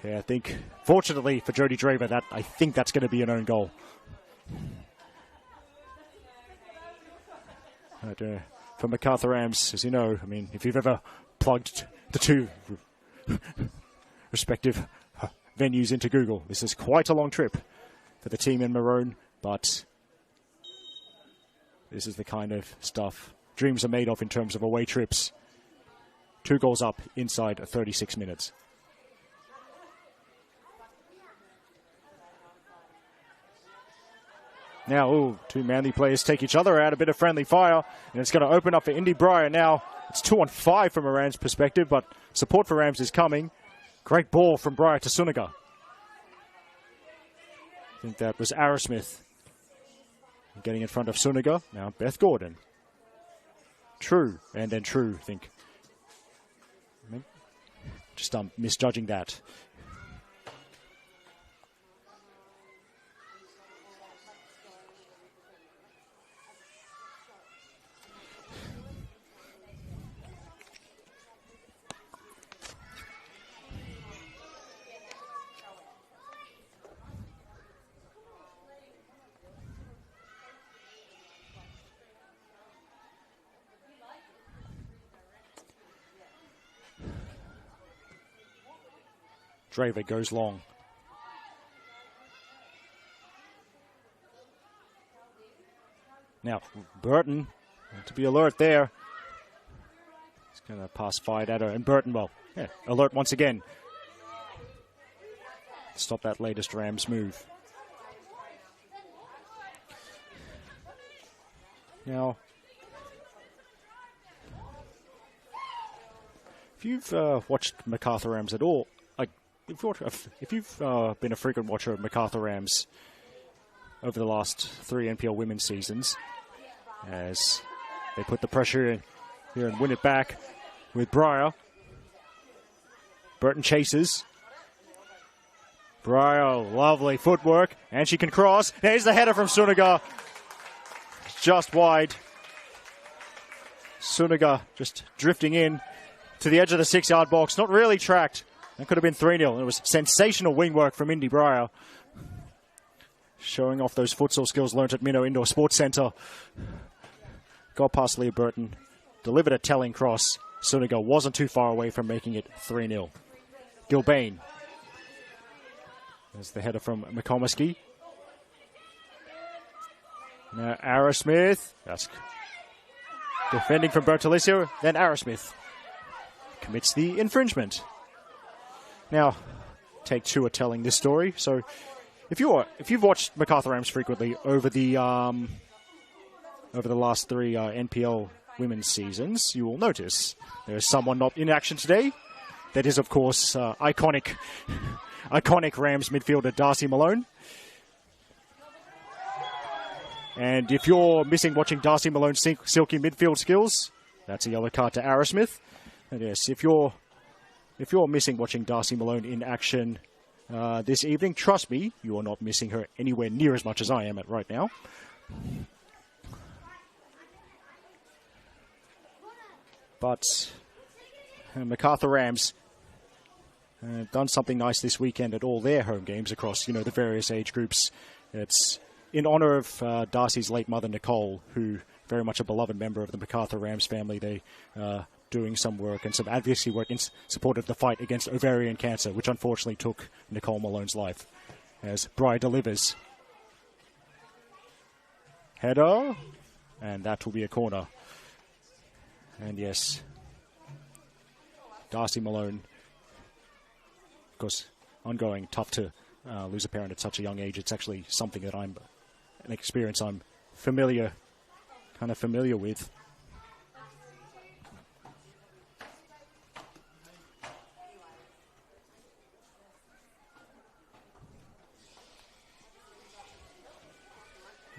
yeah, I think, fortunately for Jodie Draver, I think that's going to be an own goal. But, for Macarthur Rams, as you know, I mean, if you've ever plugged the two respective venues into Google, this is quite a long trip for the team in maroon, but this is the kind of stuff dreams are made of in terms of away trips. 2 goals up inside 36 minutes. Now, 2 Manly players take each other out, a bit of friendly fire, and it's going to open up for Indy Briar. Now, it's 2-on-5 from a Rams perspective, but support for Rams is coming. Great ball from Briar to Suniga. I think that was Arrowsmith getting in front of Suniga. Now, Beth Gordon. True, and then True, I think. Just misjudging that. Draver goes long. Now, Burton, to be alert there. He's going to pass fired at her. And Burton, well, yeah, alert once again. Stop that latest Rams move. Now, if you've watched Macarthur Rams at all, if you've been a frequent watcher of Macarthur Rams over the last 3 NPL women's seasons, as they put the pressure in here and win it back with Briar. Burton chases. Briar, lovely footwork, and she can cross. There's the header from Suniga. Just wide. Suniga just drifting in to the edge of the 6-yard box. Not really tracked. That could have been 3-0. It was sensational wing work from Indy Briar. Showing off those futsal skills learnt at Minnow Indoor Sports Centre. Got past Leah Burton. Delivered a telling cross. Suniga wasn't too far away from making it 3-0. Gilbane. There's the header from McComiskey. Now Arrowsmith. That's defending from Bertolicio. Then Arrowsmith commits the infringement. Now, Take Two are telling this story. So, if you've watched Macarthur Rams frequently over the last 3 NPL women's seasons, you will notice there is someone not in action today. That is, of course, iconic Rams midfielder Darcy Malone. And if you're missing watching Darcy Malone's silky midfield skills, that's a yellow card to Arrowsmith. And yes, if you're missing watching Darcy Malone in action this evening, trust me, you are not missing her anywhere near as much as I am at right now. But Macarthur Rams done something nice this weekend at all their home games across, the various age groups. It's in honor of Darcy's late mother, Nicole, who very much a beloved member of the Macarthur Rams family. They doing some work and some advocacy work in support of the fight against ovarian cancer, which unfortunately took Nicole Malone's life. As Bri delivers. Header, and that will be a corner. And yes, Darcy Malone, of course, ongoing, tough to lose a parent at such a young age. It's actually something that an experience I'm familiar with.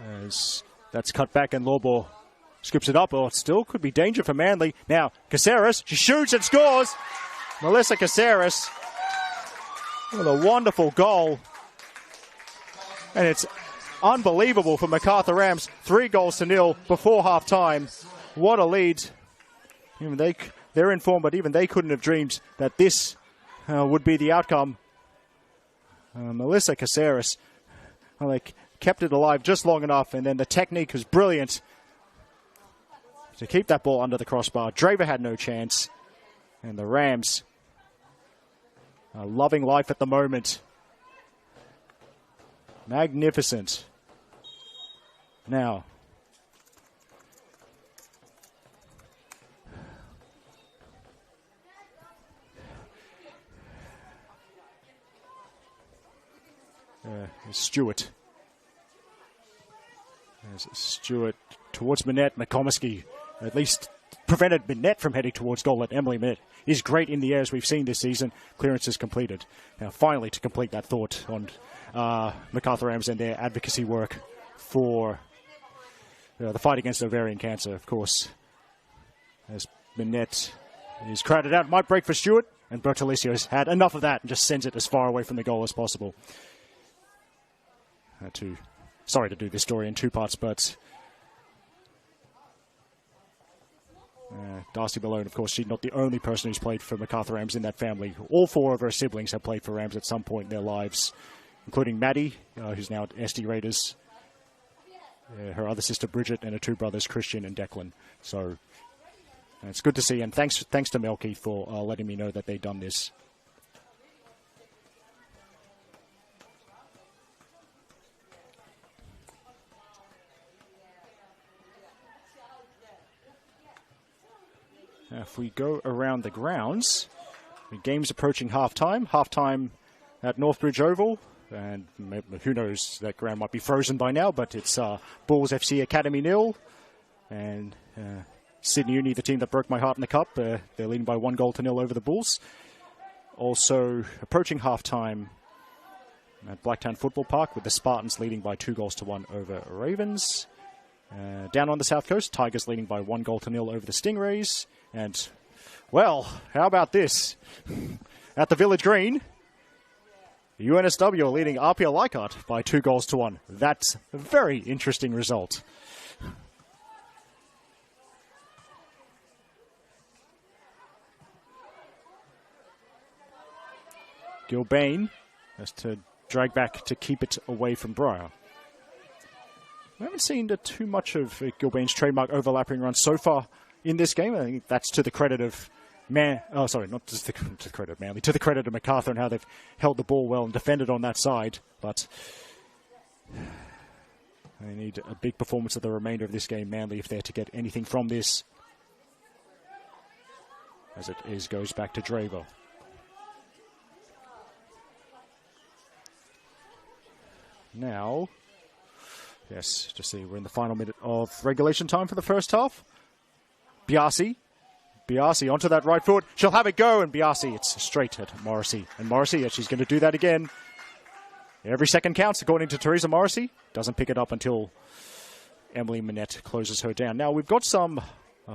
As that's cut back and Lawbor scoops it up, or it still could be danger for Manly. Now, Caceres, she shoots and scores. Melissa Caceres. What a wonderful goal. And it's unbelievable for Macarthur Rams. 3-0 before half-time. What a lead. Even they're in form, but even they couldn't have dreamed that this would be the outcome. Melissa Caceres, they kept it alive just long enough, and then the technique was brilliant to keep that ball under the crossbar. Draver had no chance, and the Rams are loving life at the moment. Magnificent. Now, Stewart. There's Stewart towards Minette. McComiskey at least prevented Minette from heading towards goal. At Emily Minette is great in the air, as we've seen this season. Clearance is completed. Now, finally, to complete that thought on Macarthur Rams and their advocacy work for the fight against ovarian cancer, of course. As Minette is crowded out, might break for Stewart, and Bertoliccio's had enough of that and just sends it as far away from the goal as possible. Sorry to do this story in two parts, but Darcy Malone, of course, she's not the only person who's played for Macarthur Rams in that family. All four of her siblings have played for Rams at some point in their lives, including Maddie, who's now at SD Raiders, her other sister Bridget, and her two brothers Christian and Declan. So it's good to see, and thanks to Melky for letting me know that they'd done this. Now, if we go around the grounds, the game's approaching half-time. Half-time at Northbridge Oval. And who knows, that ground might be frozen by now, but it's Bulls FC Academy 0. And Sydney Uni, the team that broke my heart in the Cup, they're leading by 1-0 over the Bulls. Also, approaching half-time at Blacktown Football Park, with the Spartans leading by 2-1 over Ravens. Down on the south coast, Tigers leading by 1-0 over the Stingrays. And, well, how about this? At the Village Green, UNSW are leading RPL Leichhardt by 2-1. That's a very interesting result. Gilbane has to drag back to keep it away from Briar. We haven't seen too much of Gilbane's trademark overlapping run so far in this game. I think that's to the credit of not just to the credit of Manly, to the credit of Macarthur and how they've held the ball well and defended on that side. But they need a big performance of the remainder of this game, Manly, if they're to get anything from this. As it goes back to Draver. Now, yes, just see, we're in the final minute of regulation time for the first half. Biasi. Biasi onto that right foot. She'll have it go, and Biasi, it's straight at Morrissey. And Morrissey, she's going to do that again. Every second counts, according to Teresa Morrissey. Doesn't pick it up until Emily Minette closes her down. Now, we've got some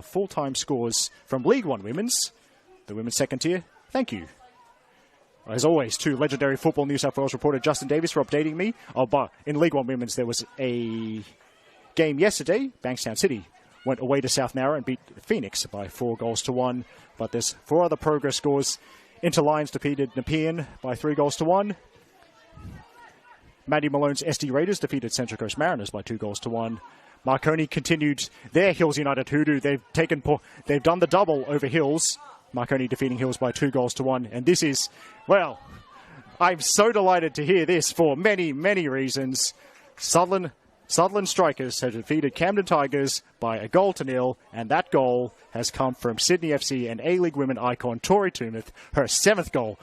full-time scores from League One Women's, the women's second tier. Thank you. As always, to legendary Football New South Wales reporter Justin Davis for updating me. But in League One Women's, there was a game yesterday. Bankstown City went away to South Nowra and beat Phoenix by 4-1. But there's 4 other progress scores. Interlions defeated Nepean by 3-1. Maddie Malone's SD Raiders defeated Central Coast Mariners by 2-1. Marconi continued their Hills United hoodoo. They've done the double over Hills. Marconi defeating Hills by 2-1. And this is, well, I'm so delighted to hear this for many, many reasons. Sutherland Strikers have defeated Camden Tigers by 1-0, and that goal has come from Sydney FC and A-League women icon Tori Toomuth, her 7th goal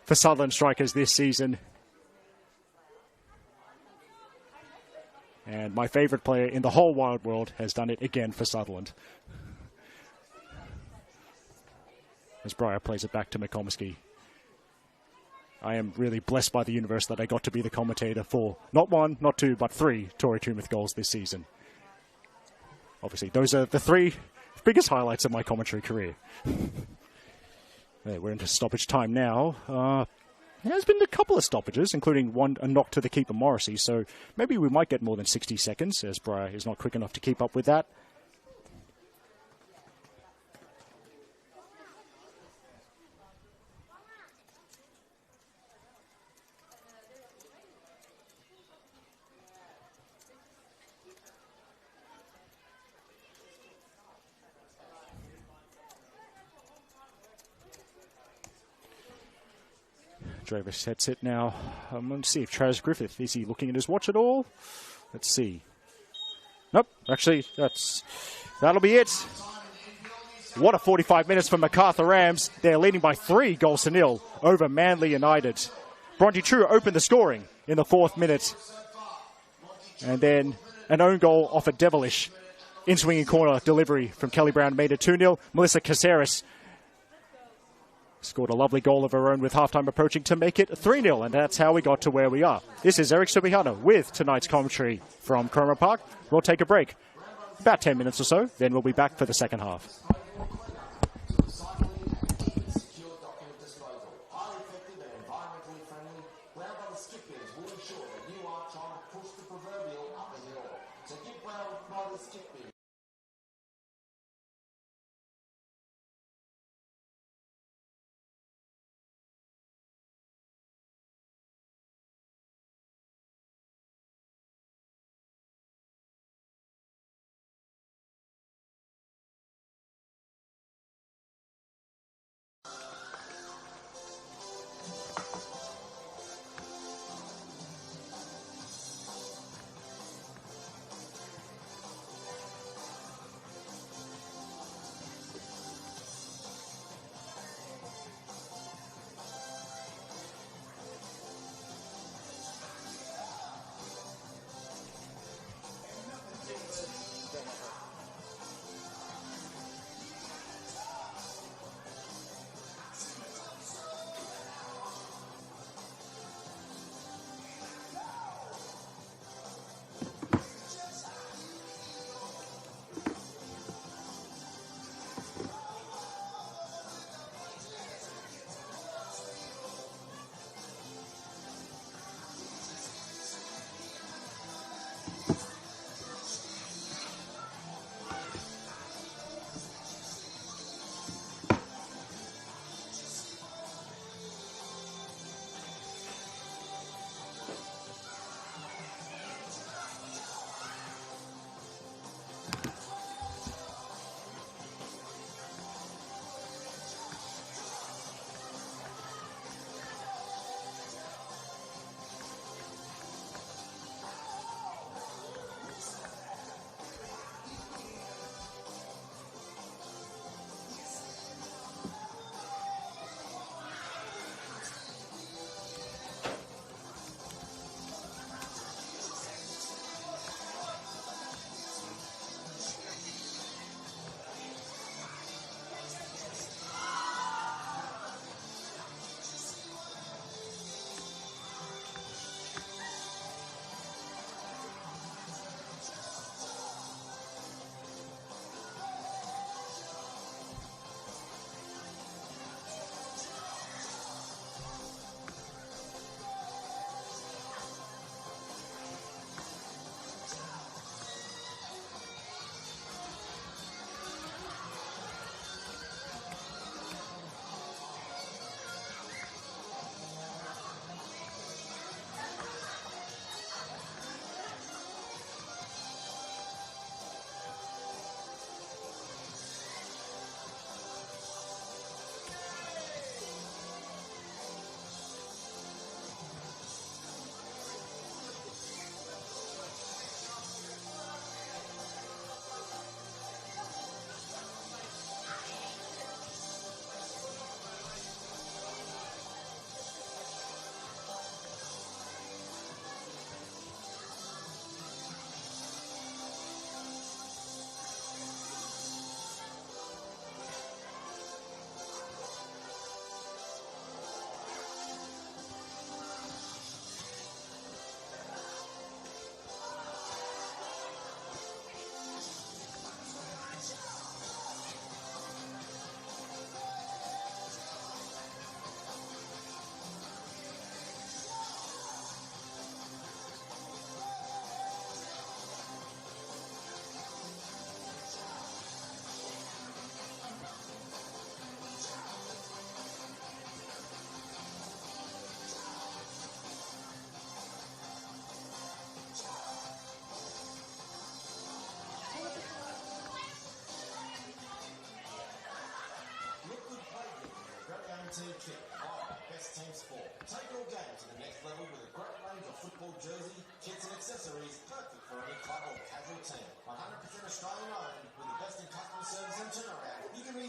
for Sutherland Strikers this season. And my favourite player in the whole wide world has done it again for Sutherland. As Breyer plays it back to McComiskey. I am really blessed by the universe that I got to be the commentator for not 1, not 2, but 3 Tori Toomuth goals this season. Obviously, those are the 3 biggest highlights of my commentary career. We're into stoppage time now. There's been a couple of stoppages, including a knock to the keeper Morrissey, so maybe we might get more than 60 seconds, as Breyer is not quick enough to keep up with that. Dravis sets it now. I'm going to see if Travis Griffith, is he looking at his watch at all? Let's see. Nope, actually, that'll be it. What a 45 minutes for Macarthur Rams. They're leading by 3-0 over Manly United. Bronte True opened the scoring in the 4th minute. And then an own goal off a devilish in-swinging corner delivery from Kelly Brown made it 2-0. Melissa Caceres scored a lovely goal of her own with halftime approaching to make it 3-0, and that's how we got to where we are. This is Eric Subihana with tonight's commentary from Cromer Park. We'll take a break, about 10 minutes or so, then we'll be back for the second half.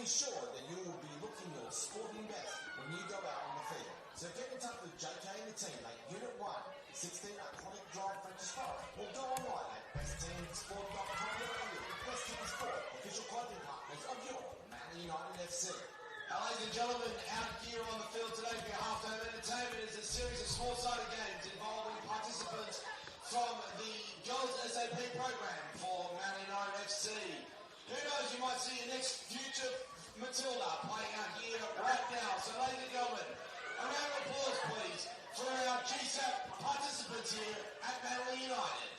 ensure that you will be looking your sporting best when you go out on the field. So get in touch with JK and the team at Unit 1, 16 Iconic Drive, French's Forest, or go online at bestteamsport.com.au. Best Team Sport, official clothing partners of your Manly United FC. Ladies and gentlemen, out here on the field today for your halftime entertainment is a series of small-sided games involving participants from the Girls SAP program for Manly United FC. Who knows, you might see your next future Matilda playing out here right now. So ladies and gentlemen, a round of applause please for our GSAP participants here at Manly United.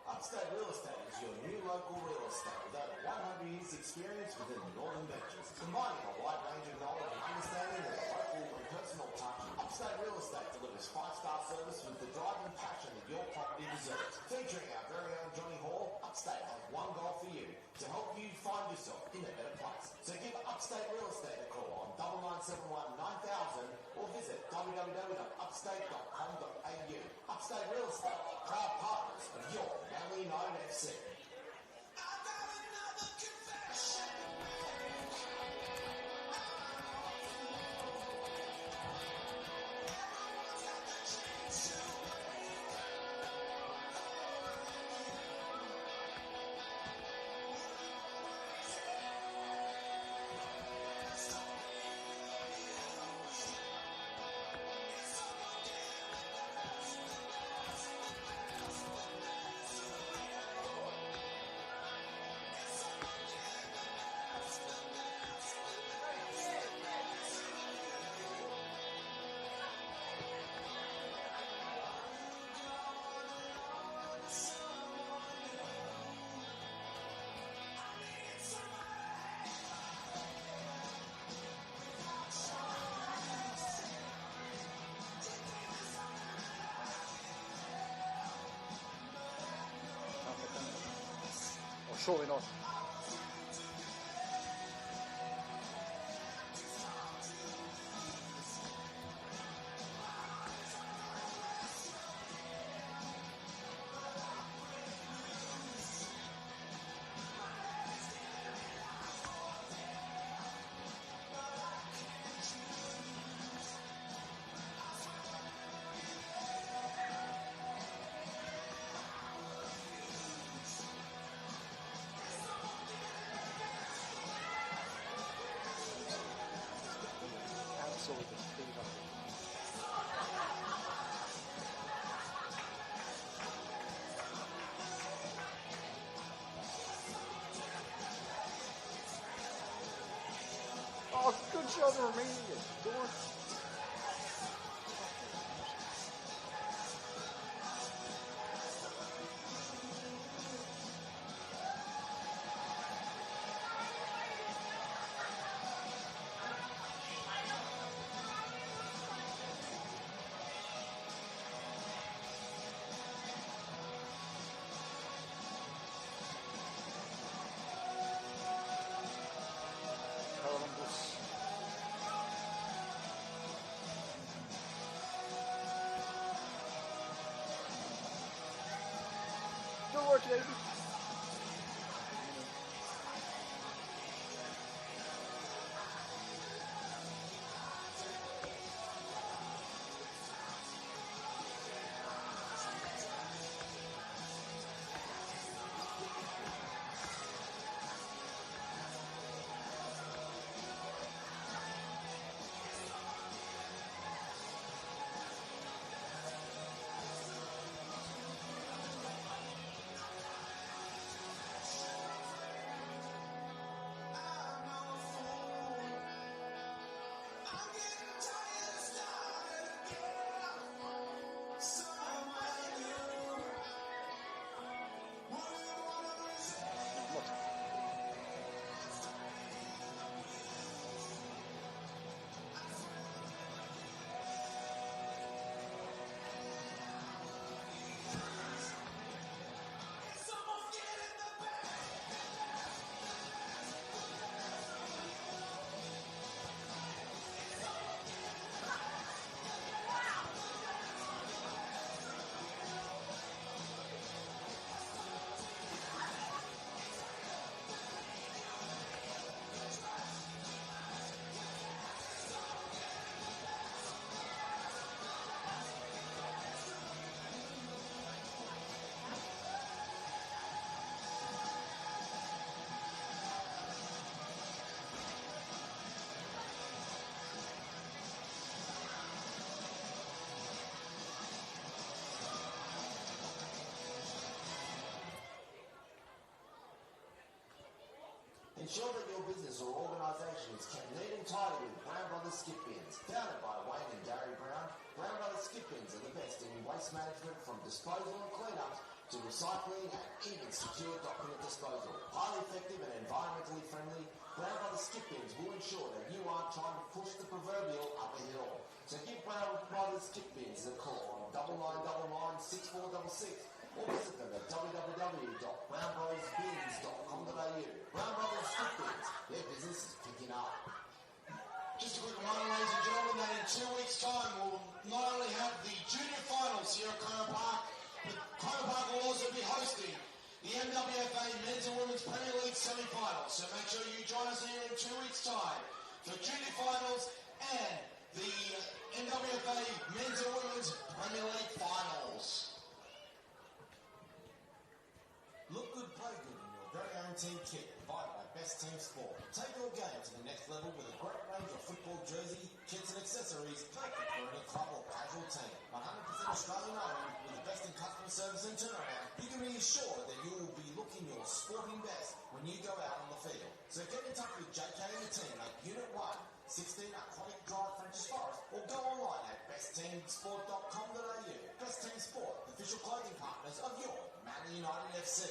Upstate Real Estate is your new local real estate with over 100 years experience within the Northern Beaches. Combining a wide range of knowledge and understanding of a local and personal touch, Upstate Real Estate delivers 5-star service with the drive and passion that your property deserves. Featuring our very own Johnny Hall, Upstate has one goal for you, to help you find yourself in a better place. So give Upstate Real Estate a call on 9971 9000 or visit www.upstate.com.au. Upstate Real Estate, proud partners of your Manly United FC. Surely not. Oh, good job, Romania. Dork. Good work, baby. Ensure that your business or organisation is kept neat and tidy with Brown Brothers Skip Bins. Founded by Wayne and Gary Brown, Brown Brothers Skip Bins are the best in waste management, from disposal and cleanup to recycling and even secure document disposal. Highly effective and environmentally friendly, Brown Brothers Skip Bins will ensure that you aren't trying to push the proverbial up a hill. So give Brown Brothers Skip Bins a call on 9999 6466 or visit them at www.brownbrothersbins.com.au. Brown Brothers Skip Bins, their business is picking up. Just a quick reminder, ladies and gentlemen, that in 2 weeks' time we'll not only have the junior finals here at Cromer Park, but Cromer Park will also be hosting the NWFA Men's and Women's Premier League semi-finals. So make sure you join us here in 2 weeks' time for junior finals and the NWFA Men's and Women's Premier League finals. Look good, play good in your very own team kit, provided by Best Team Sport. Take your game to the next level with a great range of football jersey, kits and accessories, perfect for any club or casual team. 100% Australian owned, with the best in customer service and turnaround, you can be assured that you will be looking your sporting best when you go out on the field. So get in touch with JK and the team at Unit 1, 16 Aquatic Drive, Frenchs Forest, or go online at bestteamsport.com.au. Best Team Sport, official clothing partners of your Manly United FC.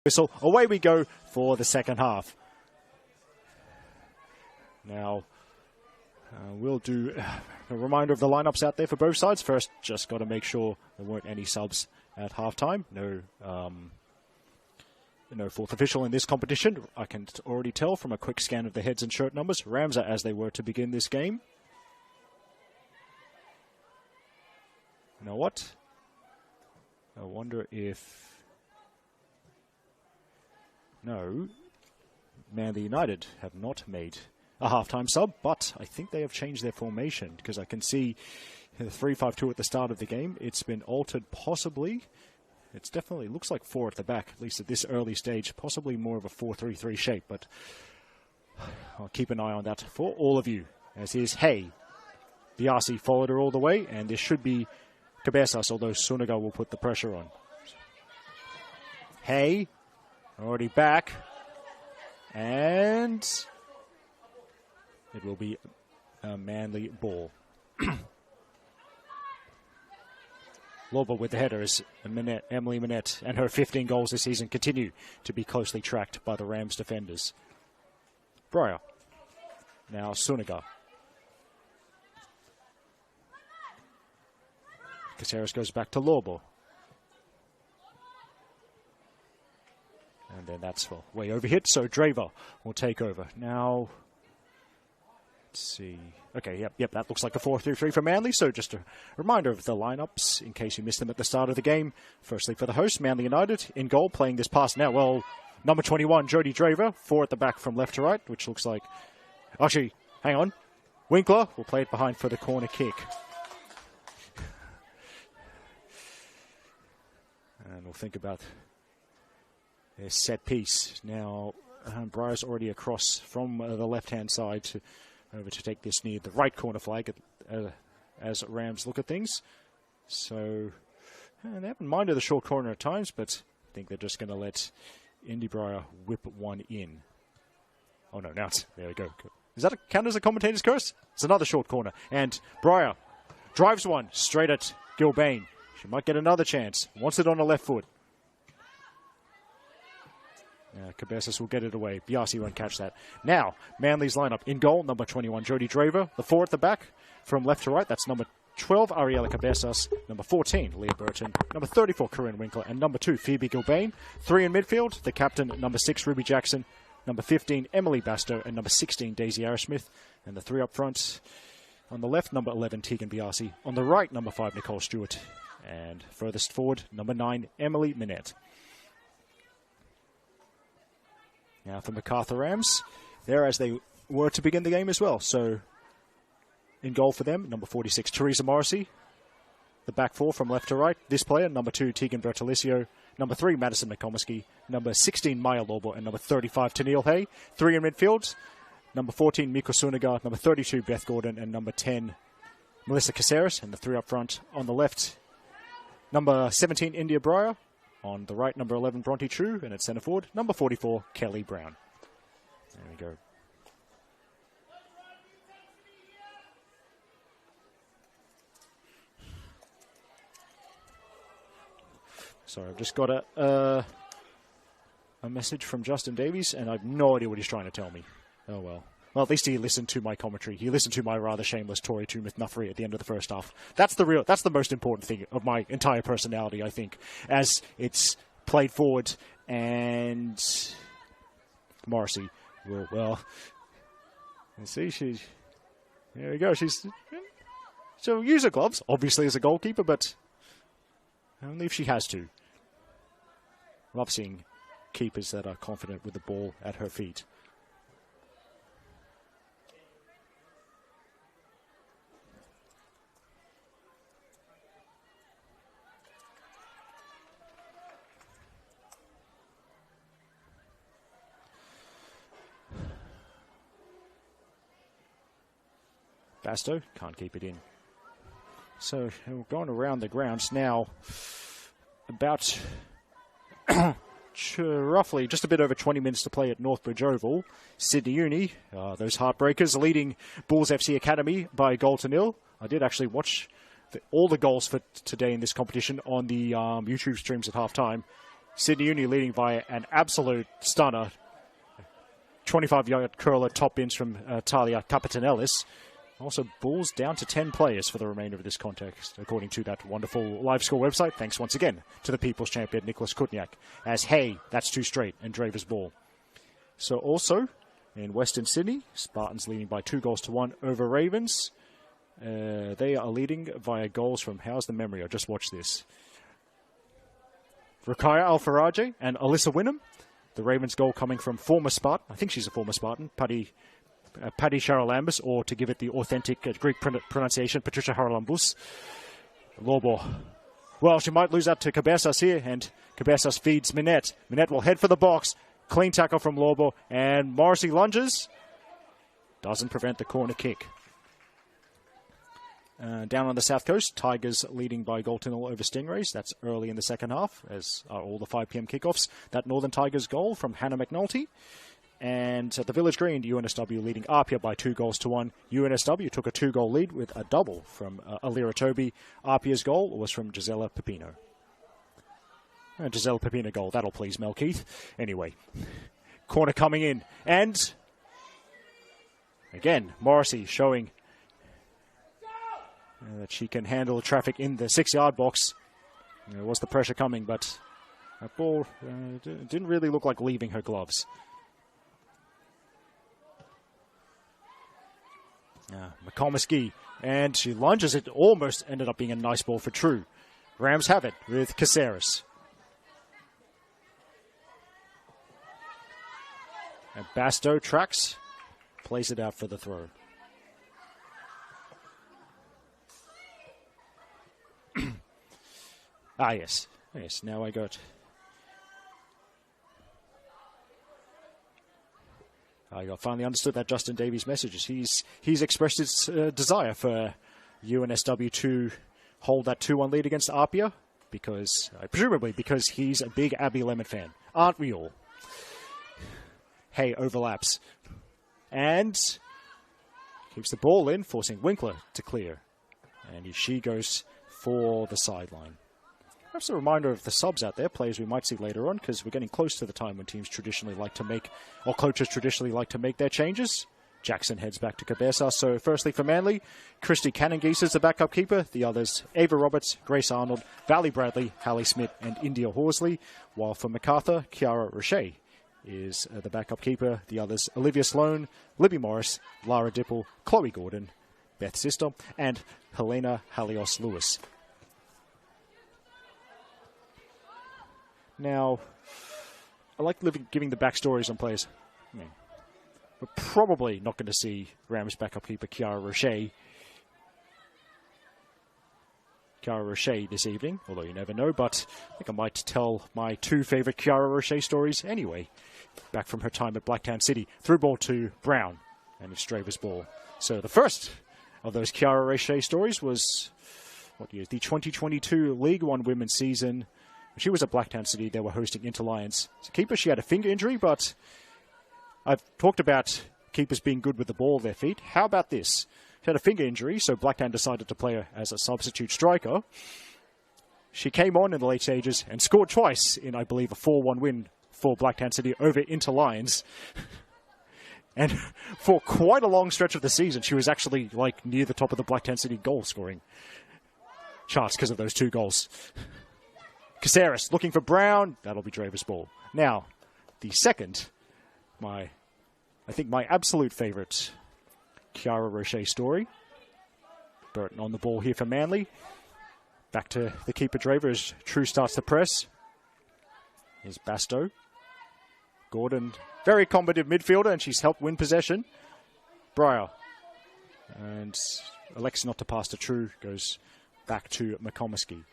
whistle. Away we go for the second half. Now, we'll do a reminder of the lineups out there for both sides. First, just got to make sure there weren't any subs at halftime. No fourth official in this competition. I can already tell from a quick scan of the heads and shirt numbers. Rams are as they were to begin this game. You know what? I wonder if... No, Manly United have not made a halftime sub, but I think they have changed their formation because I can see the 3-5-2 at the start of the game. It's been altered possibly. It's definitely looks like 4 at the back, at least at this early stage, possibly more of a 4-3-3 shape, but I'll keep an eye on that for all of you. As is Hay. Biasi followed her all the way, and this should be Cabezas, although Suniga will put the pressure on. Hay, already back, and it will be a Manly ball. Loba with the headers. Emily Minette and her 15 goals this season continue to be closely tracked by the Rams defenders. Breyer. Now Suniga. Caceres goes back to Lobo. And then that's way overhit, so Draver will take over. Now, let's see. Okay, yep, that looks like a 4-3-3 for Manly. So just a reminder of the lineups in case you missed them at the start of the game. Firstly, for the host, Manly United in goal, playing this pass now. Well, number 21, Jodie Draver, 4 at the back from left to right, which looks like... Actually, hang on. Winkler will play it behind for the corner kick. And we'll think about their set piece. Now, Breyer's already across from the left-hand side over to take this near the right corner flag as Rams look at things. So, they haven't minded the short corner at times, but I think they're just going to let Indy Breyer whip one in. Oh no, now there we go. Is that count as a commentator's curse? It's another short corner. And Breyer drives one straight at Gilbane. She might get another chance. Wants it on the left foot. Cabezas will get it away. Biasi won't catch that. Now, Manly's lineup. In goal, number 21, Jodie Draver. The 4 at the back, from left to right. That's number 12, Ariella Cabezas. Number 14, Leah Burton. Number 34, Corinne Winkler. And number 2, Phoebe Gilbane. 3 in midfield, the captain, number 6, Ruby Jackson. Number 15, Emily Bastow. And number 16, Daisy Arrowsmith. And the 3 up front. On the left, number 11, Tegan Biasi. On the right, number 5, Nicole Stewart. And furthest forward, number 9, Emily Minette. Now for Macarthur Rams, they're as they were to begin the game as well. So in goal for them, number 46, Teresa Morrissey. The back 4 from left to right. This player, number 2, Tegan Bertolicio. Number 3, Madison McComiskey. Number 16, Maya Lobo. And number 35, Tennille Hay. 3 in midfield. Number 14, Miko Suniga. Number 32, Beth Gordon. And number 10, Melissa Caceres. And the 3 up front on the left, number 17, India Breyer. On the right, number 11, Bronte True. And at centre forward, number 44, Kelly Brown. There we go. Sorry, I've just got a message from Justin Davies, and I have no idea what he's trying to tell me. Oh, well. Well, at least he listened to my commentary. He listened to my rather shameless Tory Tumith-Nuffrey at the end of the first half. That's the most important thing of my entire personality, I think, as it's played forward. And Morrissey will, well, you see, there we go. She'll use her gloves, obviously, as a goalkeeper, but only if she has to. Love seeing keepers that are confident with the ball at her feet. Bastow can't keep it in. So we're going around the grounds now. About roughly just a bit over 20 minutes to play at Northbridge Oval. Sydney Uni, those Heartbreakers, leading Bulls FC Academy by a goal to nil. I did actually watch all the goals for today in this competition on the YouTube streams at halftime. Sydney Uni leading by an absolute stunner. 25-yard curler top bins from Talia Capitanellis. Also, Bulls down to 10 players for the remainder of this contest, according to that wonderful live score website. Thanks once again to the People's Champion, Nicholas Kutniak, as hey, that's too straight, and Draver's ball. So also, in Western Sydney, Spartans leading by 2-1 over Ravens. They are leading via goals from, how's the memory? I just watched this. Ruqaiya Al-Faraji and Alyssa Wynnum. The Ravens goal coming from former Spartan, I think she's a former Spartan, Paddy Charalambous, or to give it the authentic Greek pronunciation, Patricia Haralambous. Lobo. Well, she might lose out to Cabezas here, and Cabezas feeds Minette. Minette will head for the box. Clean tackle from Lobo, and Morrissey lunges. Doesn't prevent the corner kick. Down on the south coast, Tigers leading by goal to 0 over Stingrays. That's early in the second half, as are all the 5 p.m. kickoffs. That Northern Tigers goal from Hannah McNulty. And at the Village Green, UNSW leading Apia by 2-1. UNSW took a 2-goal lead with a double from Alira Toby. Apia's goal was from Gisela Pepino. Gisela Pepino goal, that'll please Mel Keith. Anyway, corner coming in. And again, Morrissey showing that she can handle the traffic in the 6-yard box. There was the pressure coming, but that ball didn't really look like leaving her gloves. McComiskey, and she lunges. It almost ended up being a nice ball for True. Rams have it with Caceres. And Basto tracks, plays it out for the throw. Yes. Yes, now I got... I finally understood that Justin Davies' messages. He's expressed his desire for UNSW to hold that 2-1 lead against Apia, presumably because he's a big Abby Lemon fan. Aren't we all? Hey, overlaps. And keeps the ball in, forcing Winkler to clear. And she goes for the sideline. Perhaps a reminder of the subs out there, players we might see later on, because we're getting close to the time when teams traditionally like to make, or coaches traditionally like to make their changes. Jackson heads back to Cabeza. So firstly for Manly, Christy Cannongeese is the backup keeper. The others, Ava Roberts, Grace Arnold, Valley Bradley, Hallie Smith, and India Horsley. While for Macarthur, Kiara Roche is the backup keeper. The others, Olivia Sloan, Libby Morris, Lara Dipple, Chloe Gordon, Beth Sister, and Helena Halios Lewis. Now, I like giving the backstories on players. I mean, we're probably not going to see Rams backup keeper Kiara Roche this evening, although you never know, but I think I might tell my 2 favorite Kiara Roche stories anyway. Back from her time at Blacktown City. Through ball to Brown, and it's Draver's ball. So the first of those Kiara Roche stories was, what year? The 2022 League One women's season. She was at Blacktown City. They were hosting Interlions. So keeper, she had a finger injury, but I've talked about keepers being good with the ball at their feet. How about this? She had a finger injury, so Blacktown decided to play her as a substitute striker. She came on in the late stages and scored twice in, I believe, a 4-1 win for Blacktown City over Interlions. And for quite a long stretch of the season, she was actually like near the top of the Blacktown City goal scoring charts because of those 2 goals. Caceres looking for Brown. That'll be Draver's ball. Now, the second, I think my absolute favorite Kiara Roche story. Burton on the ball here for Manly. Back to the keeper Draver as True starts the press. Here's Basto. Gordon, very combative midfielder, and she's helped win possession. Breyer. And elects not to pass to True. Goes back to McComiskey.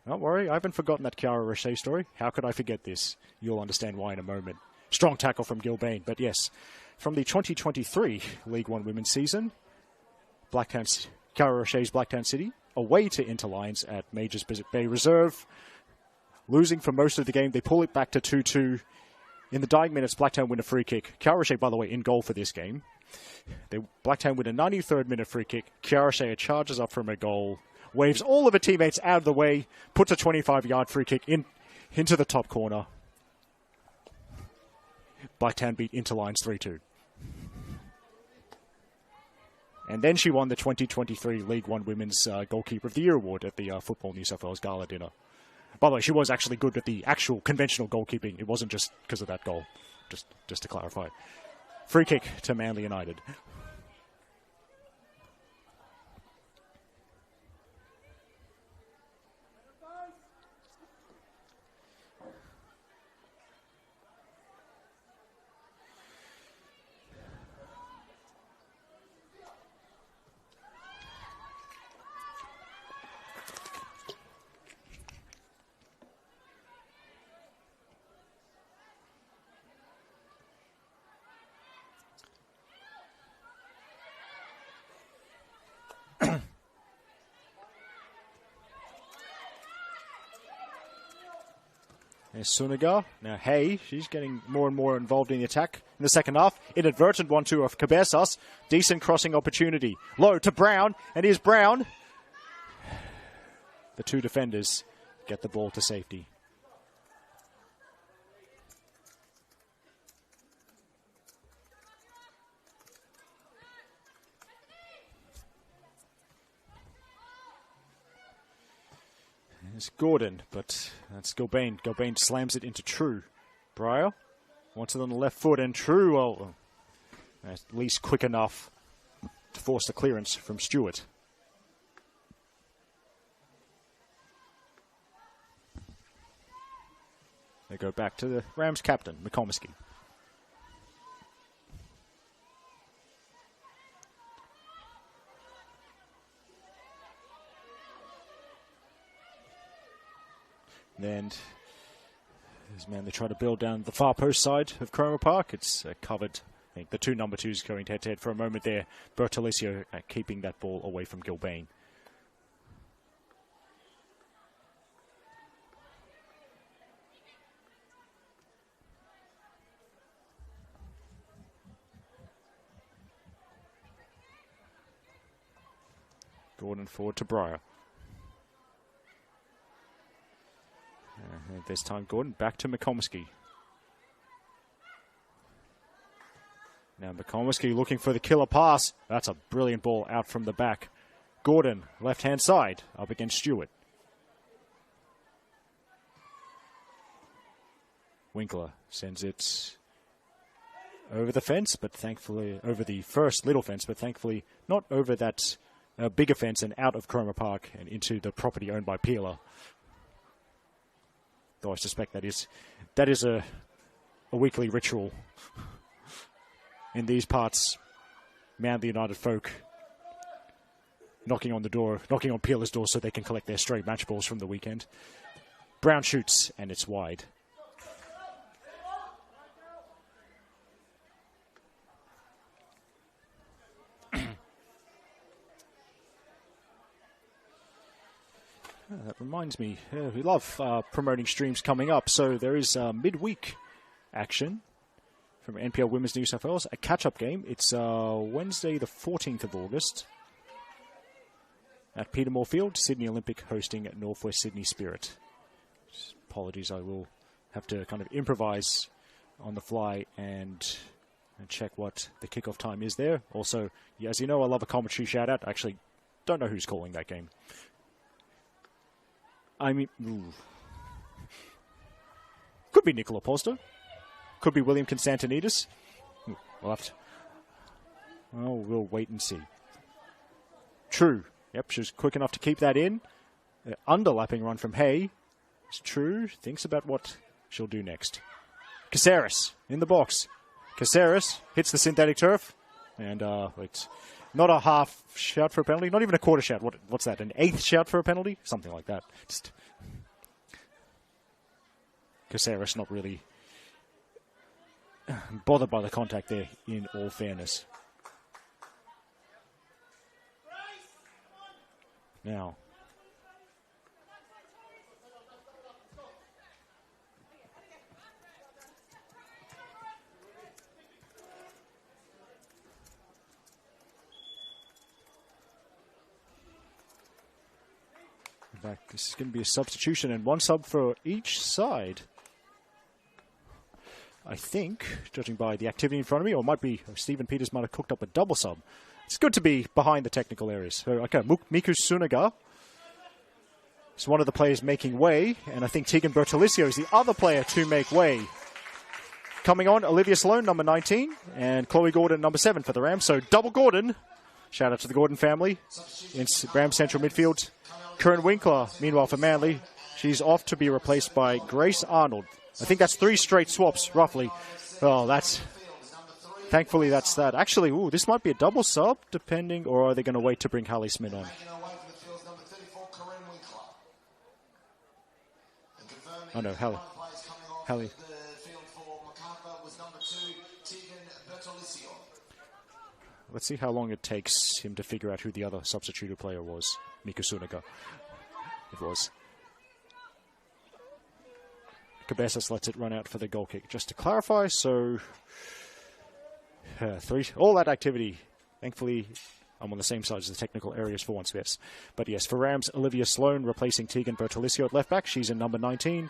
Don't worry, I haven't forgotten that Kiara Roche story. How could I forget this? You'll understand why in a moment. Strong tackle from Gilbane. But yes, from the 2023 League One women's season, Kiara Roche's Blacktown City, away to Interlions at Majors Bay Reserve. Losing for most of the game. They pull it back to 2-2. In the dying minutes, Blacktown win a free kick. Kiara Roche, by the way, in goal for this game. Blacktown win a 93rd minute free kick. Kiara Roche charges up from a goal. Waves all of her teammates out of the way, puts a 25-yard free kick into the top corner. Blacktown beat Interlines 3-2. And then she won the 2023 League One Women's Goalkeeper of the Year award at the Football New South Wales Gala dinner. By the way, she was actually good at the actual conventional goalkeeping. It wasn't just because of that goal, just to clarify. Free kick to Manly United. There's Suniga. Now, hey, she's getting more and more involved in the attack in the second half. Inadvertent 1-2 of Cabezas. Decent crossing opportunity. Low to Brown, and here's Brown. The two defenders get the ball to safety. It's Gordon, but that's Gilbane. Gilbane slams it into True. Breyer wants it on the left foot, and True, well, at least quick enough to force the clearance from Stewart. They go back to the Rams captain, McComiskey. And as man, they try to build down the far post side of Cromer Park. It's covered. I think the two number twos going head-to-head for a moment there. Bertolicio keeping that ball away from Gilbane. Gordon forward to Breyer. This time Gordon back to McComiskey. Now McComiskey looking for the killer pass. That's a brilliant ball out from the back. Gordon, left-hand side, up against Stewart. Winkler sends it over the fence, but thankfully over the first little fence, but thankfully not over that bigger fence and out of Cromer Park and into the property owned by Peeler. Though I suspect that is a weekly ritual in these parts. Manly United folk knocking on Peeler's door so they can collect their stray match balls from the weekend. Brown shoots, and it's wide. That reminds me, we love promoting streams coming up. So there is midweek action from NPL Women's New South Wales, a catch-up game. It's Wednesday the 14th of August at Petermore Field, Sydney Olympic hosting at Northwest Sydney Spirit. Apologies, I will have to kind of improvise on the fly and check what the kickoff time is there. Also, as you know, I love a commentary shout-out. I actually don't know who's calling that game. I mean, could be Nicola Poster. Could be William Constantinidis. We'll wait and see. True. Yep, she was quick enough to keep that in. Underlapping run from Hay. It's True. Thinks about what she'll do next. Caceres in the box. Caceres hits the synthetic turf. And it's not a half shout for a penalty. Not even a quarter shout. What's that? An eighth shout for a penalty? Something like that. Just Caceres not really bothered by the contact there, in all fairness. Now, In fact, this is going to be a substitution and one sub for each side. I think, judging by the activity in front of me, or might be Stephen Peters might have cooked up a double sub. It's good to be behind the technical areas. So, okay, Miku Sunaga is one of the players making way, and I think Tegan Bertolicio is the other player to make way. Coming on, Olivia Sloan, number 19, and Chloe Gordon, number 7 for the Rams. So double Gordon. Shout out to the Gordon family in Rams central midfield. Karen Winkler, meanwhile, for Manly, she's off to be replaced by Grace Arnold. I think that's 3 straight swaps, roughly. Oh, thankfully, that's that. Actually, this might be a double sub, depending, or are they going to wait to bring Hallie Smith on? Oh, no, Hallie. Let's see how long it takes him to figure out who the other substituted player was. Miku Sunaga. It was. Cabezas lets it run out for the goal kick. Just to clarify, so 3, all that activity. Thankfully, I'm on the same side as the technical areas for once, yes. But yes, for Rams, Olivia Sloan replacing Tegan Bertolicio at left back. She's in number 19.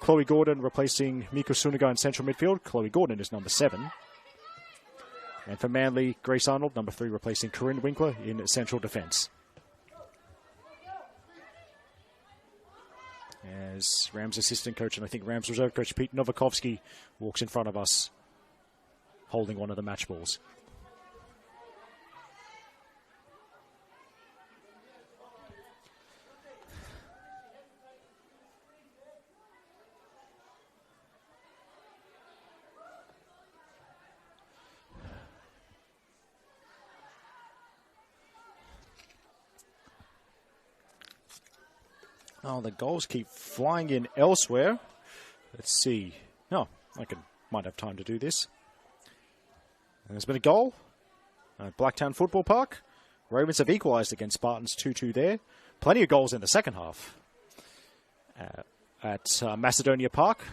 Chloe Gordon replacing Miku Sunaga in central midfield. Chloe Gordon is number 7. And for Manly, Grace Arnold, number 3, replacing Corinne Winkler in central defence. As Rams assistant coach, and I think Rams reserve coach Pete Novakovsky walks in front of us, holding one of the match balls. Oh, the goals keep flying in elsewhere. Let's see. Oh, might have time to do this. And there's been a goal at Blacktown Football Park. Ravens have equalised against Spartans 2-2 there. Plenty of goals in the second half. At Macedonia Park,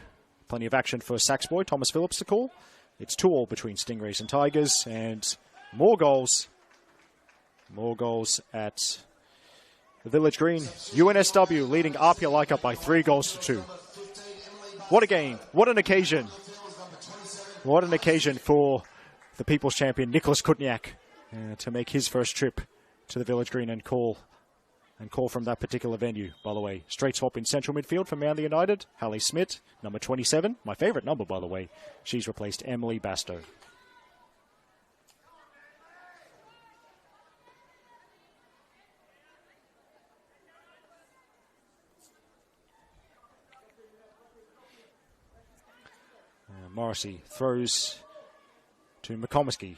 plenty of action for Sax boy Thomas Phillips to call. It's 2-2 between Stingrays and Tigers, and more goals. More goals at the Village Green. UNSW leading Apia Laika by 3-2. What a game. What an occasion. What an occasion for the People's Champion, Nicholas Kutniak, to make his first trip to the Village Green and call from that particular venue. By the way, straight swap in central midfield for Manly United. Hallie Smith, number 27. My favourite number, by the way. She's replaced Emily Basto. Morrissey throws to McComiskey,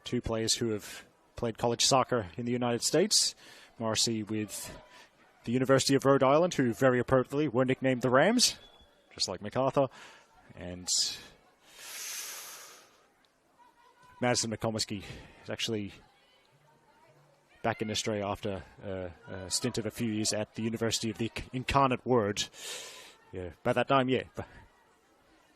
2 players who have played college soccer in the United States. Morrissey with the University of Rhode Island, who very appropriately were nicknamed the Rams, just like Macarthur. And Madison McComiskey is actually back in Australia after a stint of a few years at the University of the Incarnate Word. Yeah, by that time, yeah.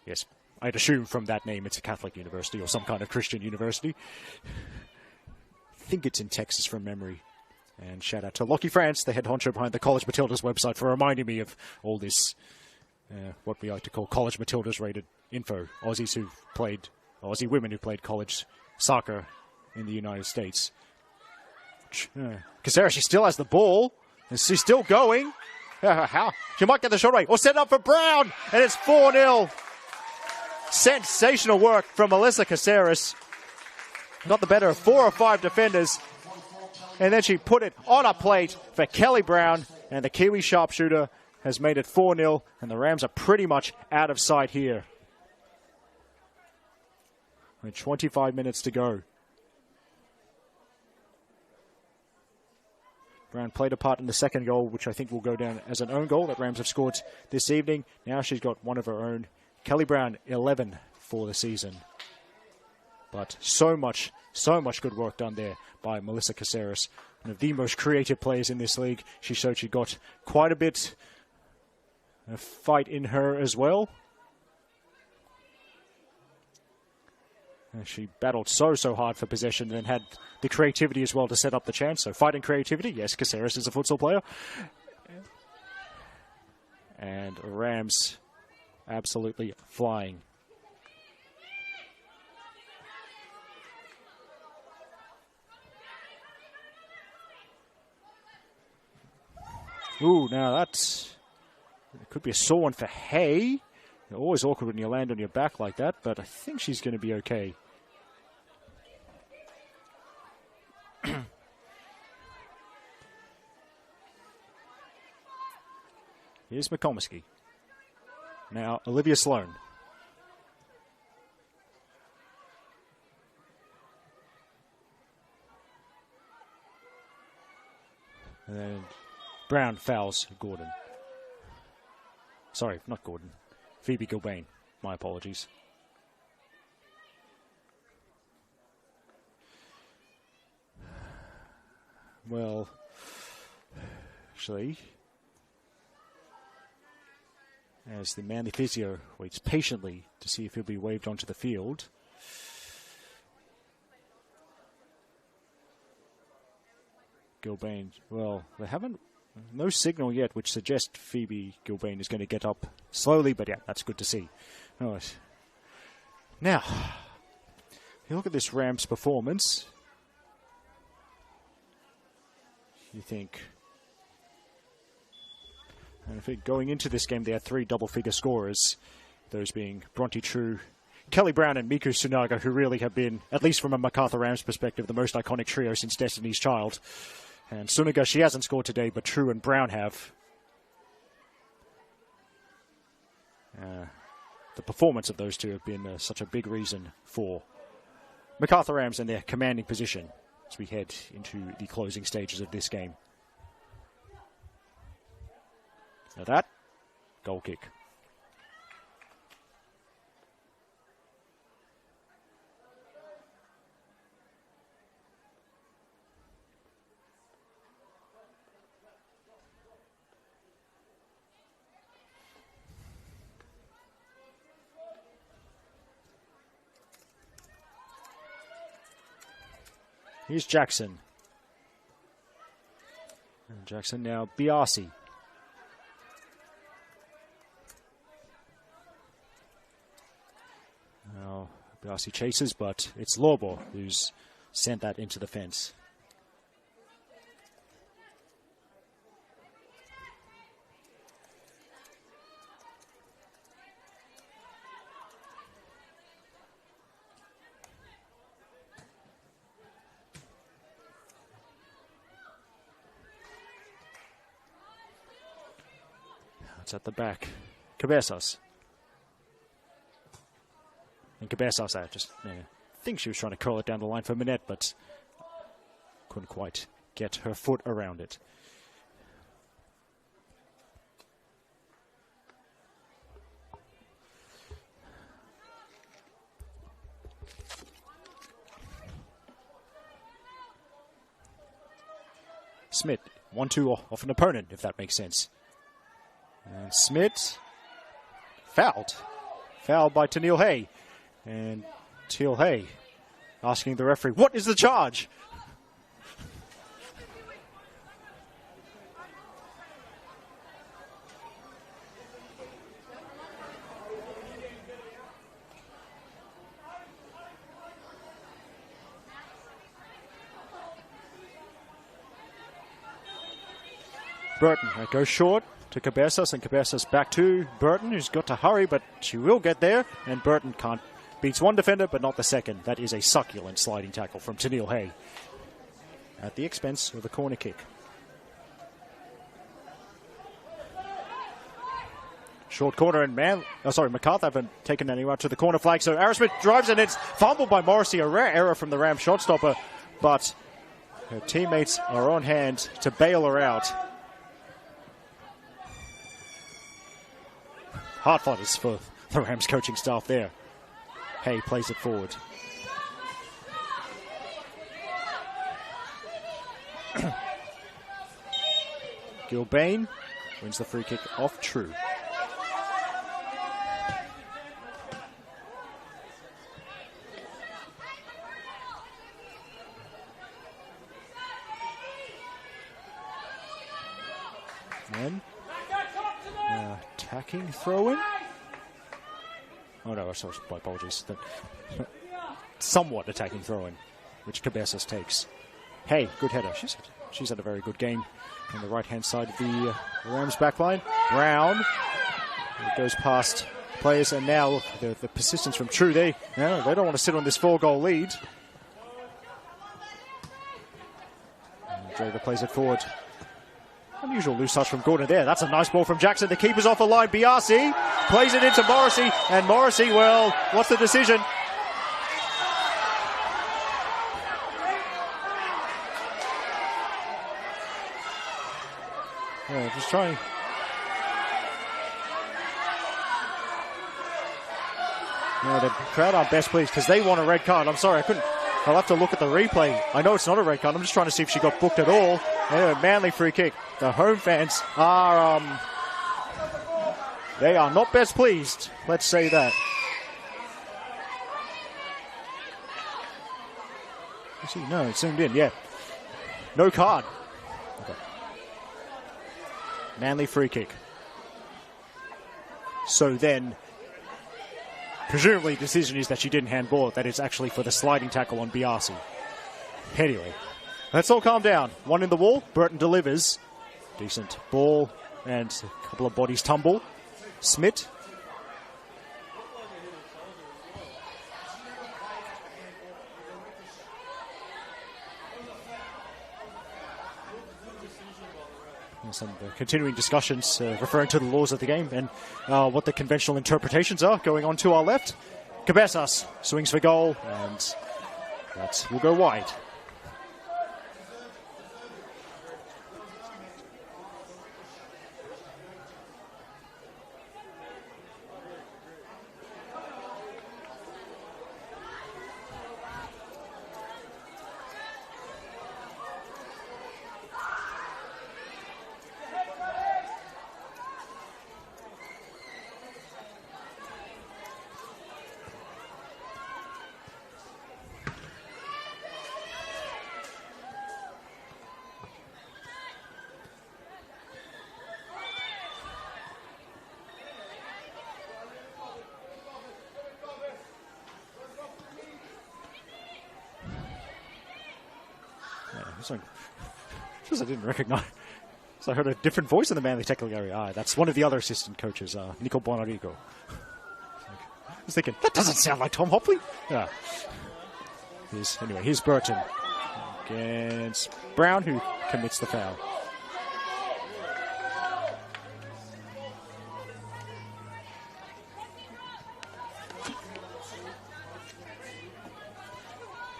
Yes. I'd assume from that name it's a Catholic university or some kind of Christian university. I think it's in Texas from memory. And shout out to Lockie France, the head honcho behind the College Matildas website, for reminding me of all this, what we like to call College Matildas rated info. Aussie women who played college soccer in the United States. Casera, she still has the ball, and she's still going. How? She might get the shot away, or set up for Brown, and it's 4-0. Sensational work from Melissa Caceres. Got the better of 4 or 5 defenders. And then she put it on a plate for Kelly Brown. And the Kiwi sharpshooter has made it 4-0. And the Rams are pretty much out of sight here. With 25 minutes to go. Brown played a part in the second goal, which I think will go down as an own goal that Rams have scored this evening. Now she's got one of her own. Kelly Brown, 11 for the season. But so much good work done there by Melissa Caceres, one of the most creative players in this league. She showed she got quite a bit of fight in her as well. And she battled so hard for possession and had the creativity as well to set up the chance. So fight and creativity, yes, Caceres is a futsal player. And Rams absolutely flying. Ooh, now it could be a sore one for Hay. Always awkward when you land on your back like that, but I think she's going to be okay. Here's McComiskey. Now, Olivia Sloan. And then Brown fouls Gordon. Sorry, not Gordon. Phoebe Gilbane. My apologies. Well, actually, as the Manly physio waits patiently to see if he'll be waved onto the field. Gilbane, well, they haven't, no signal yet which suggests Phoebe Gilbane is going to get up slowly, but yeah, that's good to see. All right. Now, you look at this Rams performance, you think, and I think going into this game, they had 3 double-figure scorers, those being Bronte True, Kelly Brown, and Miku Sunaga, who really have been, at least from a Macarthur Rams perspective, the most iconic trio since Destiny's Child. And Sunaga, she hasn't scored today, but True and Brown have. The performance of those two have been such a big reason for Macarthur Rams in their commanding position as we head into the closing stages of this game. Now that, goal kick. Here's Jackson. And Jackson now Biasi. Now Biasi chases, but it's Lobo who's sent that into the fence. It's at the back. Cabezas. And Cabezas, I think she was trying to curl it down the line for Minette, but couldn't quite get her foot around it. Smith, 1-2 off an opponent, if that makes sense. And Smith, fouled. Fouled by Tennille Hay. And Teal Hay asking the referee, what is the charge? Burton goes short to Cabezas, and Cabezas back to Burton, who's got to hurry, but she will get there, and Burton can't. Beats one defender, but not the second. That is a succulent sliding tackle from Tennille Hay at the expense of the corner kick. Short corner, and Macarthur haven't taken anyone to the corner flag, so Arrowsmith drives, and it's fumbled by Morrissey, a rare error from the Ram shot stopper, but her teammates are on hand to bail her out. Hard fighters for the Rams coaching staff there. Hay plays it forward. Gilbane wins the free kick off True. And attacking throw-in. Oh no, sorry, my apologies. Somewhat attacking throw-in, which Cabezas takes. Hey, good header. She's had a very good game on the right-hand side of the Rams backline. Brown. It goes past players, and now the persistence from True. They don't want to sit on this 4-goal lead. Draver plays it forward. Unusual loose touch from Gordon there. That's a nice ball from Jackson. The keeper's off the line. Biasi plays it into Morrissey, and Morrissey, well, what's the decision? Yeah, just trying. Yeah, the crowd aren't best pleased because they want a red card. I'm sorry, I'll have to look at the replay. I know it's not a red card. I'm just trying to see if she got booked at all. Anyway, Manly free kick. The home fans are, they are not best pleased. Let's say that. No, it zoomed in, yeah. No card. Okay. Manly free kick. So then, presumably the decision is that she didn't handball it, that it's actually for the sliding tackle on Biasi. Anyway, let's all calm down. One in the wall, Burton delivers. Decent ball, and a couple of bodies tumble. Smith. Some continuing discussions referring to the laws of the game and what the conventional interpretations are going on to our left. Cabezas swings for goal, and that will go wide. I didn't recognize. So I heard a different voice in the Manly technical area. That's one of the other assistant coaches, Nico Bonarigo. I was thinking, that doesn't sound like Tom Hopley. Yeah. Here's Burton against Brown, who commits the foul.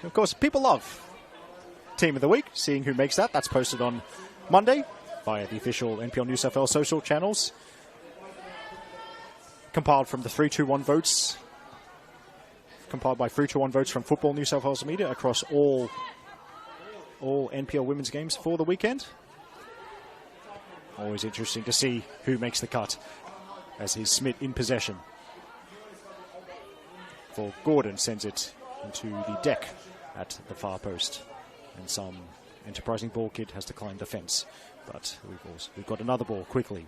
Of course, people love Team of the Week, seeing who makes that. That's posted on Monday via the official NPL New South Wales social channels. Compiled from the 3-2-1 votes. Compiled by 3-2-1 votes from Football New South Wales media across all NPL women's games for the weekend. Always interesting to see who makes the cut, as he's Smith in possession. For Gordon sends it into the deck at the far post. And some enterprising ball kid has to climb the fence. But we've got another ball quickly.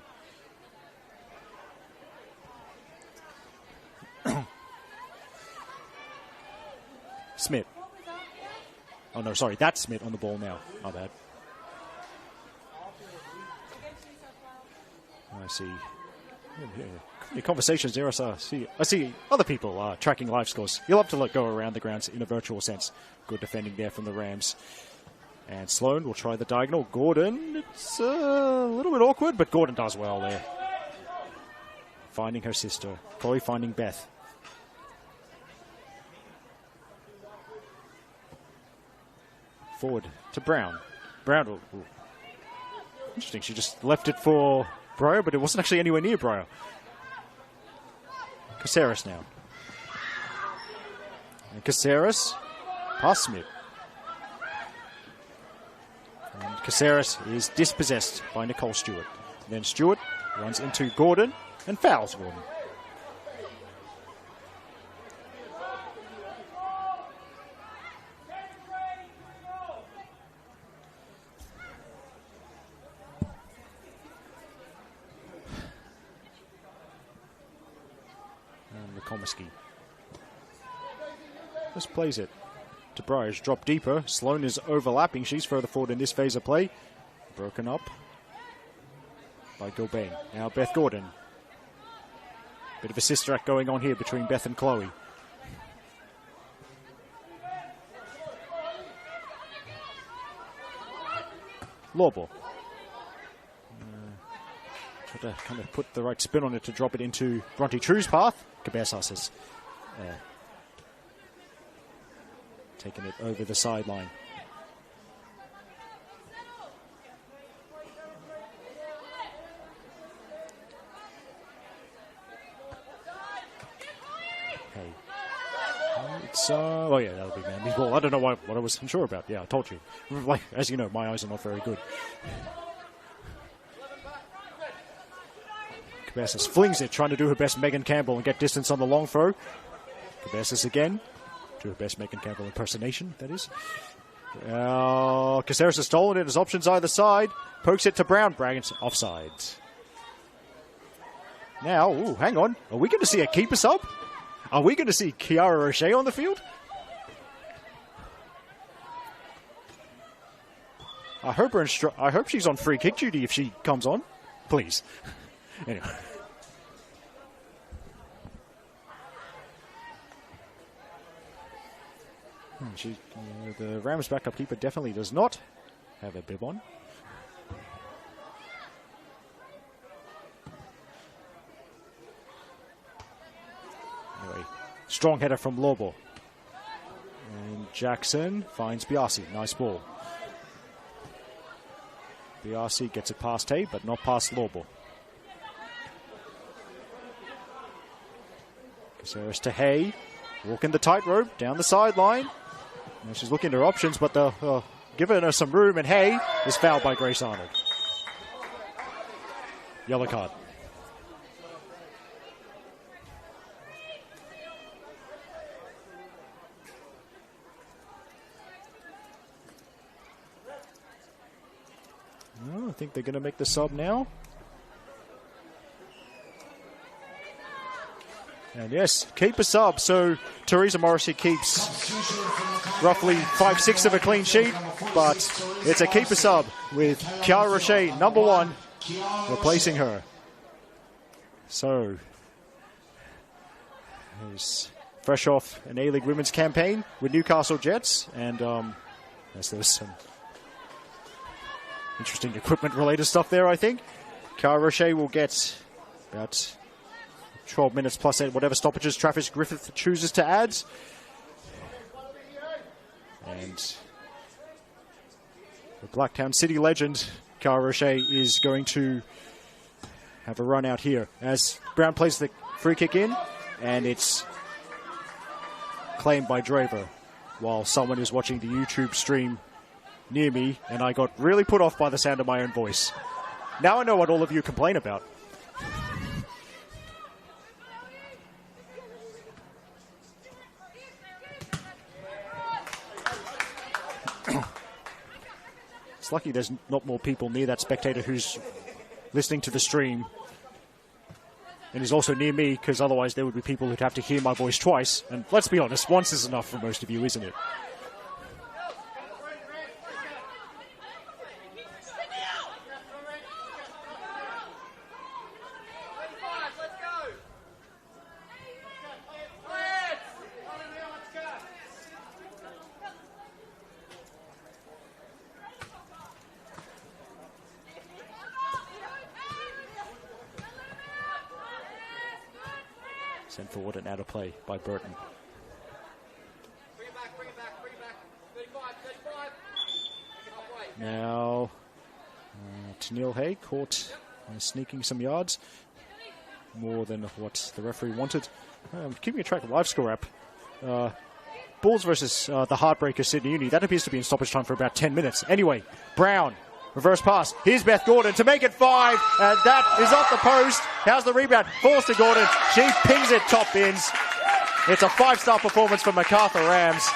Smith. Oh no, sorry, that's Smith on the ball now. My bad. I see. Conversations there. I see other people tracking live scores. You'll have to go around the grounds in a virtual sense. Good defending there from the Rams. And Sloan will try the diagonal. Gordon, it's a little bit awkward, but Gordon does well there. Finding her sister. Chloe finding Beth. Forward to Brown. Brown. Interesting, she just left it for Breyer, but it wasn't actually anywhere near Breyer. Caceres now. And Caceres past Smith. And Caceres is dispossessed by Nicole Stewart. And then Stewart runs into Gordon and fouls Gordon. McComiskey. Just plays it to Bryce. Drop deeper. Sloan is overlapping. She's further forward in this phase of play. Broken up by Gilbane. Now Beth Gordon. Bit of a sister act going on here between Beth and Chloe. Lawball. Try to kind of put the right spin on it to drop it into Bronte True's path. Cabezas has taken it over the sideline. Hey. It's, oh yeah, that'll be Mandy's ball. I don't know what I was unsure about. Yeah, I told you. Like, as you know, my eyes are not very good. Cabezas flings it, trying to do her best Megan Campbell and get distance on the long throw. Cabezas again. Do her best Megan Campbell impersonation, that is. Caceres has stolen it. His options either side. Pokes it to Brown. Braggins offside. Now, ooh, hang on. Are we going to see a keeper sub? Are we going to see Kiara Roche on the field? I hope she's on free kick duty if she comes on. Please. Anyway. The Rams backup keeper definitely does not have a bib on. Anyway, strong header from Lobo. And Jackson finds Biasi. Nice ball. Biasi gets it past Hay, but not past Lobo. Caceres to Hay. Walking the tightrope down the sideline. Now she's looking at her options, but they're giving her some room, and Hay is fouled by Grace Arnold. Yellow card. Oh, I think they're going to make the sub now. And yes, keep a sub. So Teresa Morrissey keeps roughly 5/6 of a clean sheet, but it's a keeper sub with Kiara Roche, number 1, replacing her. So he's fresh off an A-League women's campaign with Newcastle Jets, and there's some interesting equipment-related stuff there, I think. Kiara Roche will get about 12 minutes plus whatever stoppages Travis Griffith chooses to add. And the Blacktown City legend, Kiara Roche, is going to have a run out here as Brown plays the free kick in, and it's claimed by Draver while someone is watching the YouTube stream near me, and I got really put off by the sound of my own voice. Now I know what all of you complain about. It's lucky there's not more people near that spectator who's listening to the stream and is also near me, because otherwise there would be people who'd have to hear my voice twice. And let's be honest, once is enough for most of you, isn't it? Sent forward and out of play by Burton. Bring it back. 35. Now, Tennille Hay caught sneaking some yards. More than what the referee wanted. Keeping a track of live score app. Bulls versus the Heartbreaker Sydney Uni. That appears to be in stoppage time for about 10 minutes. Anyway, Brown. Reverse pass. Here's Beth Gordon to make it 5. And that is off the post. How's the rebound? Falls to Gordon. She pings it top bins. It's a 5-star performance for Macarthur Rams.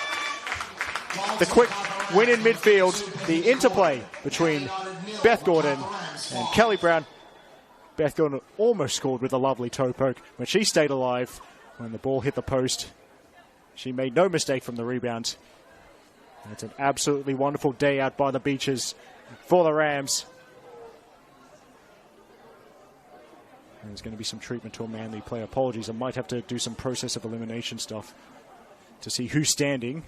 The quick win in midfield. The interplay between Beth Gordon and Kelly Brown. Beth Gordon almost scored with a lovely toe poke, but she stayed alive when the ball hit the post. She made no mistake from the rebound. And it's an absolutely wonderful day out by the beaches for the Rams. And there's going to be some treatment to a Manly player. Apologies, I might have to do some process of elimination stuff to see who's standing.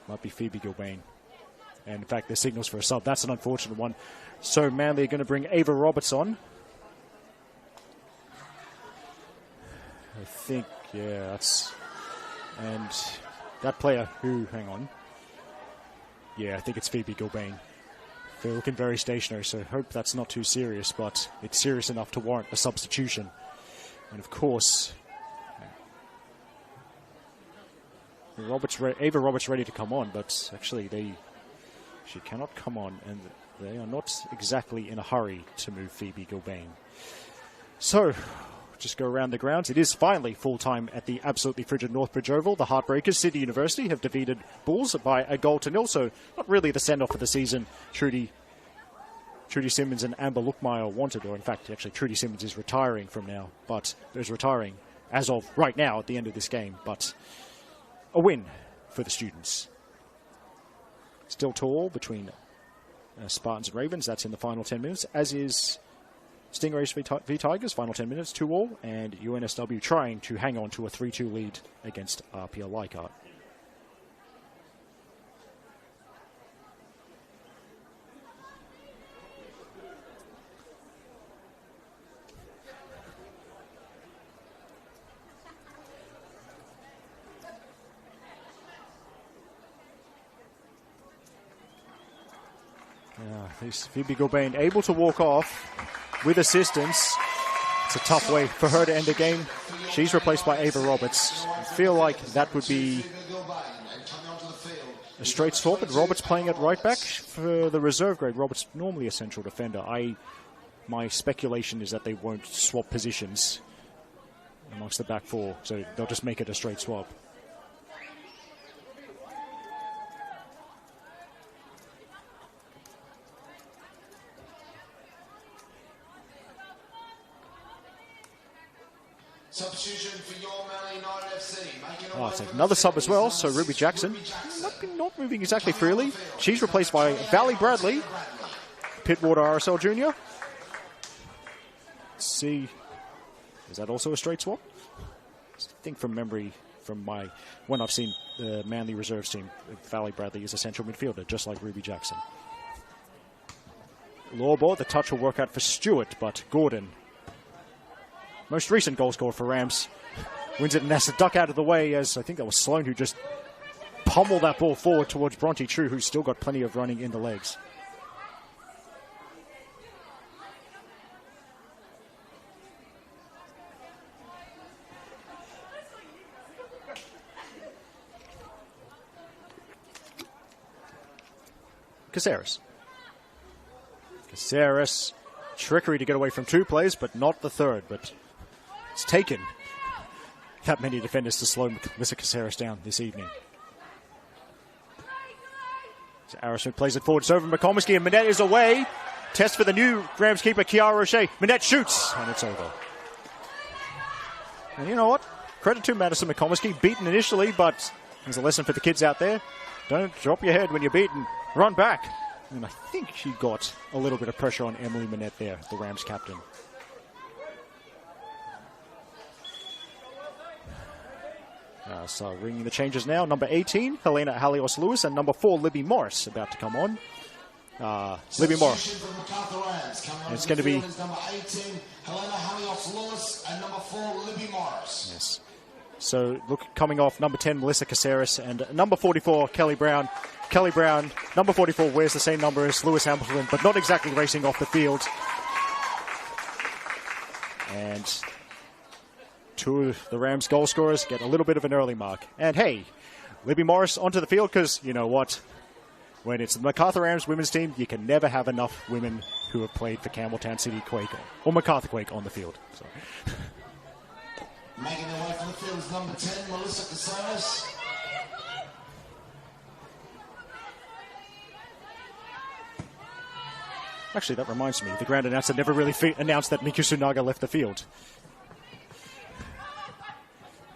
Might be Phoebe Gilbane. And in fact, there's signals for a sub. That's an unfortunate one. So Manly are going to bring Ava Roberts on. I think, yeah, that's... And that player who, hang on. Yeah, I think it's Phoebe Gilbane. They're looking very stationary, so I hope that's not too serious, but it's serious enough to warrant a substitution. And of course, Ava Roberts ready to come on, but actually she cannot come on, and they are not exactly in a hurry to move Phoebe Gilbane. So, just go around the grounds. It is finally full-time at the absolutely frigid Northbridge Oval. The Heartbreakers, Sydney University, have defeated Bulls by 1-0, so not really the send-off of the season Trudy Simmons and Amber Lookmeyer wanted, or in fact, actually Trudy Simmons is retiring from now, but is retiring as of right now at the end of this game, but a win for the students. Still tall between Spartans and Ravens. That's in the final 10 minutes, as is Stingrays v Tigers, final 10 minutes, 2-2, and UNSW trying to hang on to a 3-2 lead against RPL Leichhardt. Phoebe Gilbane able to walk off with assistance. It's a tough way for her to end the game. She's replaced by Ava Roberts. I feel like that would be a straight swap, but Roberts playing at right back for the reserve grade. Roberts normally a central defender. My speculation is that they won't swap positions amongst the back four, so they'll just make it a straight swap. Substitution for your Man United FC. It's another sub as well, so Ruby Jackson not moving exactly freely. She's replaced by Valley Bradley, Pittwater RSL Junior. Let's see, is that also a straight swap? I think from memory, when I've seen the Manly reserves team, Valley Bradley is a central midfielder, just like Ruby Jackson. Lawbor, the touch will work out for Stewart, but Gordon, most recent goal scorer for Rams, wins it and has to duck out of the way, as I think that was Sloan who just pummeled that ball forward towards Bronte True, who's still got plenty of running in the legs. Caceres. Trickery to get away from two players, but not the third. But it's taken that many defenders to slow Melissa Caceres down this evening. So Arrowsmith plays it forward. It's over McComiskey, and Minette is away. Test for the new Rams keeper, Kiara Roche. Minette shoots, and it's over. And you know what? Credit to Madison McComiskey. Beaten initially, but there's a lesson for the kids out there. Don't drop your head when you're beaten. Run back. And I think she got a little bit of pressure on Emily Minette there, the Rams captain. So ringing the changes now. Number 18, Helena Halios-Lewis, and number 4, Libby Morris, about to come on. Libby Morris. And it's going to be number 18, Helena Halios-Lewis, and number 4, Libby Morris. Yes. So look, coming off number 10, Melissa Caceres, and number 44, Kelly Brown. Kelly Brown, number 44, wears the same number as Lewis Hamilton, but not exactly racing off the field. And two of the Rams goal scorers get a little bit of an early mark. And hey, Libby Morris onto the field, because you know what? When it's the Macarthur Rams women's team, you can never have enough women who have played for Campbelltown City Quake or Macarthur Quake on the field. So. Making their way from the field is number 10, Melissa Caceres. Actually, that reminds me, the ground announcer never really announced that Miku Tsunaga left the field.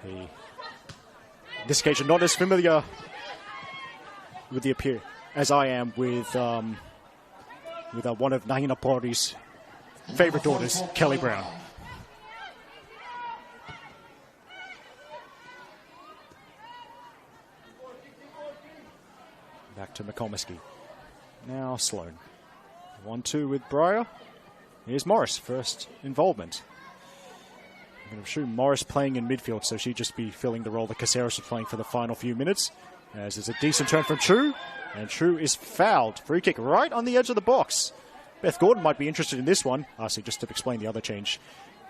In this occasion, not as familiar with the appear as I am with one of Nahina Pori's favorite daughters, Kelly Brown. Back to McComiskey. Now Sloan. 1-2 with Breyer. Here's Morris, first involvement. I'm going to assume Morris playing in midfield, so she'd just be filling the role that Caceres was playing for the final few minutes. As it's a decent turn from True, and True is fouled. Free kick right on the edge of the box. Beth Gordon might be interested in this one. So just to explain the other change,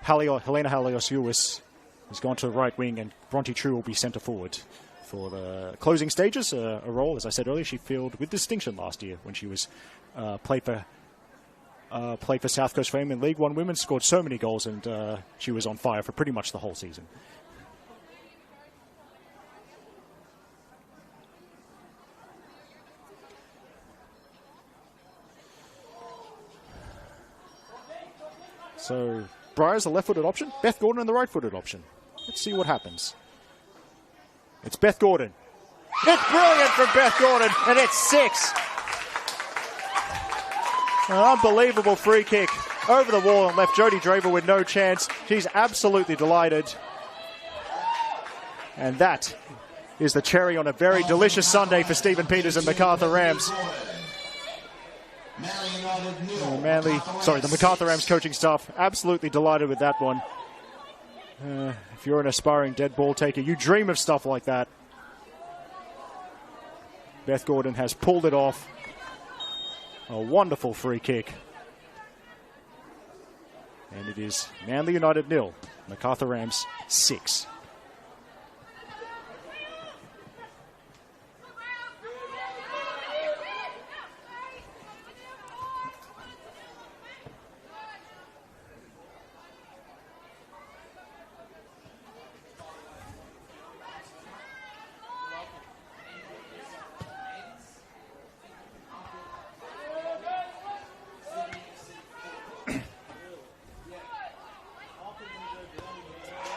Helena Halios-Lewis has gone to the right wing, and Bronte True will be centre forward for the closing stages. A role, as I said earlier, she filled with distinction last year when she was played for South Coast Fame in League One Women, scored so many goals, and she was on fire for pretty much the whole season. So, Breyer's a left-footed option, Beth Gordon in the right-footed option. Let's see what happens. It's Beth Gordon. It's brilliant from Beth Gordon, and it's 6. An unbelievable free kick over the wall and left Jodie Draver with no chance. She's absolutely delighted. And that is the cherry on a very delicious Sunday for Stephen Peters and Macarthur Rams. The Macarthur Rams coaching staff absolutely delighted with that one. If you're an aspiring dead ball taker, you dream of stuff like that. Beth Gordon has pulled it off. A wonderful free kick. And it is Manly United 0, Macarthur Rams 6.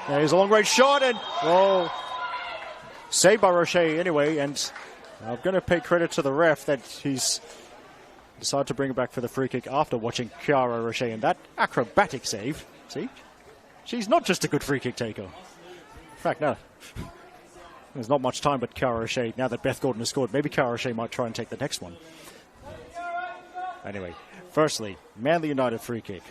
There's a long-range shot, and saved by Roche anyway. And I'm going to pay credit to the ref that he's decided to bring it back for the free kick after watching Chiara Roche and that acrobatic save. See, she's not just a good free kick taker. In fact, no, there's not much time, but Chiara Roche, now that Beth Gordon has scored, maybe Chiara Roche might try and take the next one. Anyway, firstly, Manly United free kick.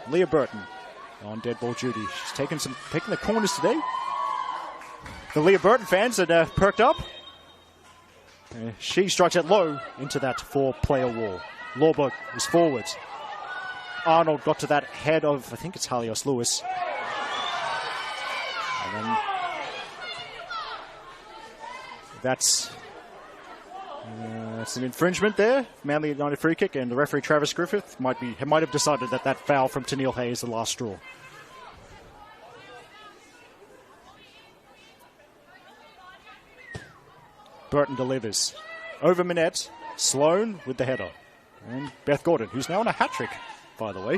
Leah Burton on dead ball duty. She's taking the corners today. The Leah Burton fans are perked up. She strikes it low into that 4-player wall. Lawberg is forwards. Arnold got to that head of, I think it's Halios-Lewis. And then that's an infringement there. Manly United free kick, and the referee Travis Griffith might have decided that foul from Tennille Hay is the last straw. Burton delivers over Minette. Sloan with the header, and Beth Gordon, who's now on a hat trick, by the way.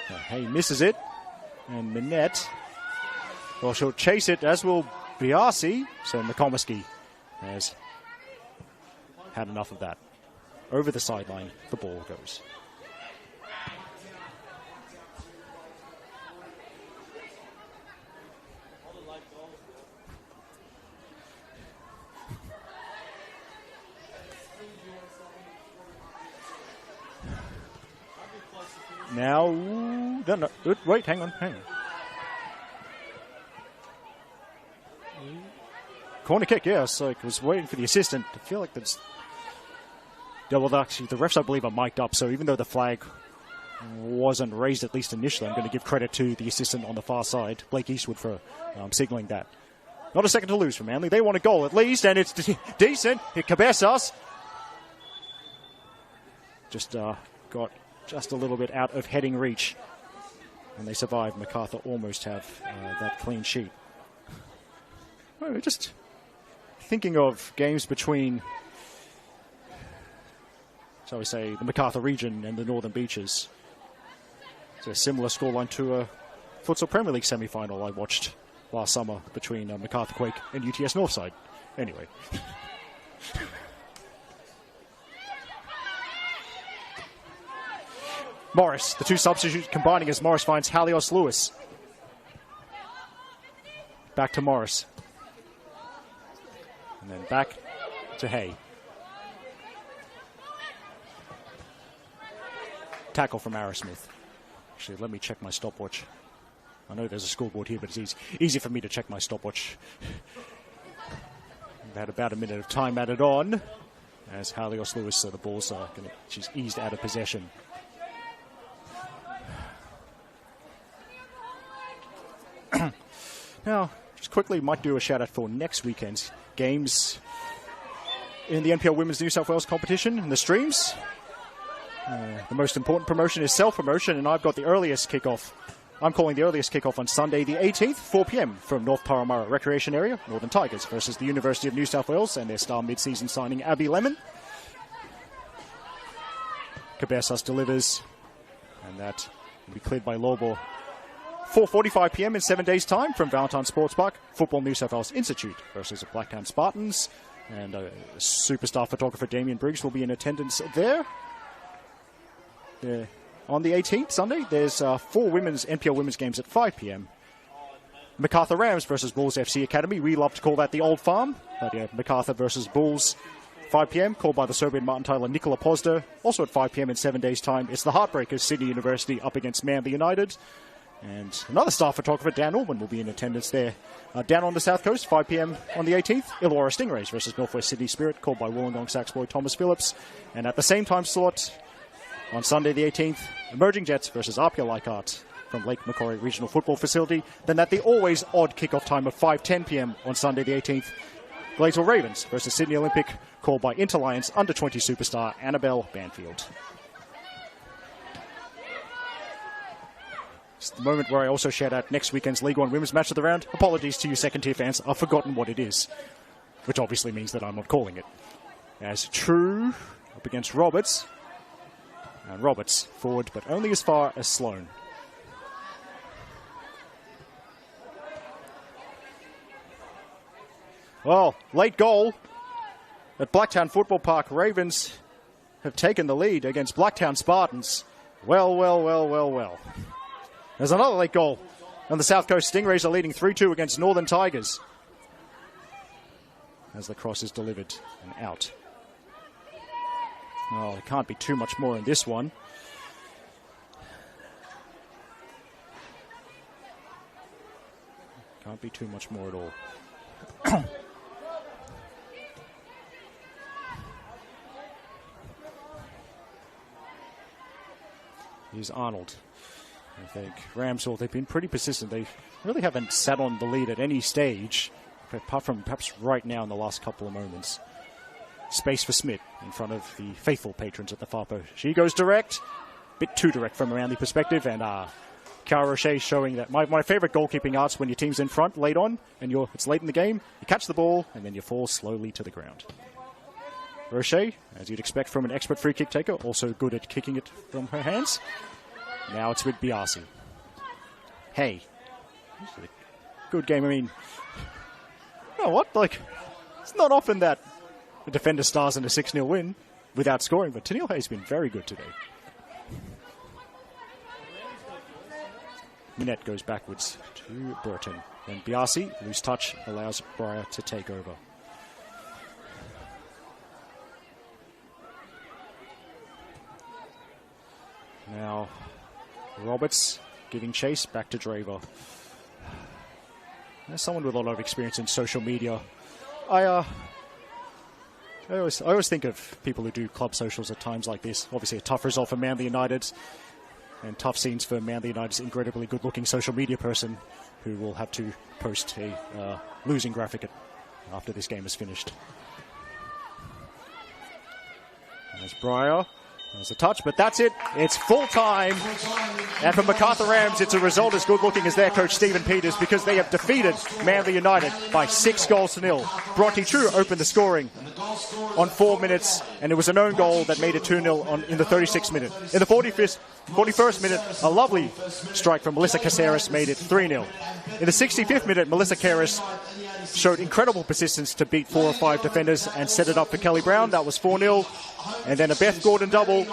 Hay misses it, and Minette, well, she'll chase it, as will Biasi, so McComiskey has had enough of that. Over the sideline, the ball goes. Now, no, wait, hang on. Corner kick, yes. I was waiting for the assistant. I feel like that's... Yeah, well, actually, the refs, I believe, are mic'd up, so even though the flag wasn't raised, at least initially, I'm going to give credit to the assistant on the far side, Blake Eastwood, for signalling that. Not a second to lose for Manly. They want a goal at least, and it's decent. Cabezas just got just a little bit out of heading reach. And they survive. Macarthur almost have that clean sheet. Well, just thinking of games between, shall we say, the Macarthur region and the Northern Beaches. It's a similar scoreline to a Futsal Premier League semi-final I watched last summer between Macarthur Quake and UTS Northside. Anyway. Morris, the two substitutes combining as Morris finds Halios Lewis. Back to Morris. And then back to Hay. Tackle from Arrowsmith. Actually, let me check my stopwatch. I know there's a scoreboard here, but it's easy for me to check my stopwatch. We've had about a minute of time added on as Halios Lewis, the ball's she's eased out of possession. Now, just quickly, might do a shout out for next weekend's games in the NPL Women's New South Wales competition in the streams. The most important promotion is self-promotion, and I've got the earliest kickoff. I'm calling the earliest kickoff on Sunday the 18th, 4 p.m. from North Parramatta Recreation Area, Northern Tigers versus the University of New South Wales and their star mid-season signing, Abby Lemon. Cabezas delivers, and that will be cleared by Lobor. 4:45 p.m. in 7 days' time from Valentine Sports Park, Football New South Wales Institute versus the Blacktown Spartans. And superstar photographer Damien Briggs will be in attendance there. On the 18th, Sunday, there's 4 NPL women's games at 5 p.m. Macarthur Rams versus Bulls FC Academy. We love to call that the Old Farm. But yeah, Macarthur versus Bulls, 5 p.m. Called by the Serbian Martin Tyler Nikola Pozda. Also at 5 p.m. in 7 days' time, it's the Heartbreakers Sydney University up against Manly United. And another star photographer, Dan Orban, will be in attendance there. Down on the South Coast, 5 p.m. on the 18th, Illawarra Stingrays versus Northwest Sydney Spirit, called by Wollongong Sax boy Thomas Phillips. And at the same time slot, on Sunday the 18th, Emerging Jets versus Apia Leichhardt from Lake Macquarie Regional Football Facility. Then at the always odd kickoff time of 5:10 p.m. on Sunday the 18th, Gladesville Ravens versus Sydney Olympic, called by Interlions under-20 superstar Annabelle Banfield. It's the moment where I also shout out next weekend's League One Women's Match of the Round. Apologies to you second-tier fans, I've forgotten what it is, which obviously means that I'm not calling it. As True up against Roberts. And Roberts forward, but only as far as Sloane. Well, late goal at Blacktown Football Park. Ravens have taken the lead against Blacktown Spartans. Well. There's another late goal. And the South Coast Stingrays are leading 3-2 against Northern Tigers. As the cross is delivered and out. Oh, there can't be too much more in this one. Can't be too much more at all. Here's Arnold. I think Ramshaw, they've been pretty persistent. They really haven't sat on the lead at any stage, apart from perhaps right now in the last couple of moments. Space for Smith in front of the faithful patrons at the far post. She goes direct, bit too direct from a Manly perspective, and Cara Roche showing that my favorite goalkeeping art's when your team's in front late on, and it's late in the game, you catch the ball, and then you fall slowly to the ground. Roche, as you'd expect from an expert free kick taker, also good at kicking it from her hands. Now it's with Biasi. Hey. Good game. I mean, you know what? It's not often that a defender stars in a 6-0 win without scoring, but Tennille Hay's been very good today. Minette goes backwards to Burton. Then Biasi, loose touch, allows Breyer to take over. Now, Roberts giving chase back to Draver. There's someone with a lot of experience in social media. I always think of people who do club socials at times like this. Obviously a tough result for Manly United, and tough scenes for Manly United's incredibly good-looking social media person who will have to post a losing graphic after this game is finished. There's Breyer. There's a touch, but that's it. It's full time. And for Macarthur Rams, it's a result as good looking as their coach Stephen Peters, because they have defeated Manly United by 6-0. Bronte True opened the scoring on 4 minutes, and it was an own goal that made it 2-0 in the 36th minute. In the 41st minute, a lovely strike from Melissa Caceres made it 3-0. In the 65th minute, Melissa Caceres showed incredible persistence to beat 4 or 5 defenders and set it up for Kelly Brown. That was 4-0. And then a Beth Gordon double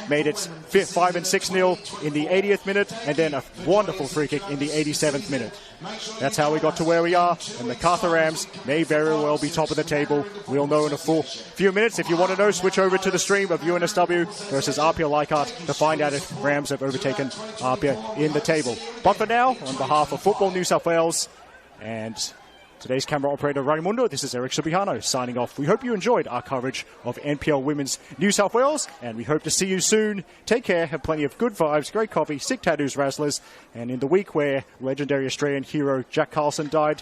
made it 5 and 6-0 in the 80th minute, and then a wonderful free kick in the 87th minute. That's how we got to where we are, and the Macarthur Rams may very well be top of the table. We'll know in a few minutes. If you want to know, switch over to the stream of NSW versus RPL Leichhardt to find out if Rams have overtaken RPL in the table. But for now, on behalf of Football New South Wales and today's camera operator Raimundo, this is Eric Subihano signing off. We hope you enjoyed our coverage of NPL Women's New South Wales, and we hope to see you soon. Take care, have plenty of good vibes, great coffee, sick tattoos, razzlers, and in the week where legendary Australian hero Jack Carlson died,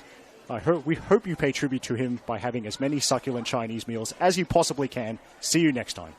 we hope you pay tribute to him by having as many succulent Chinese meals as you possibly can. See you next time.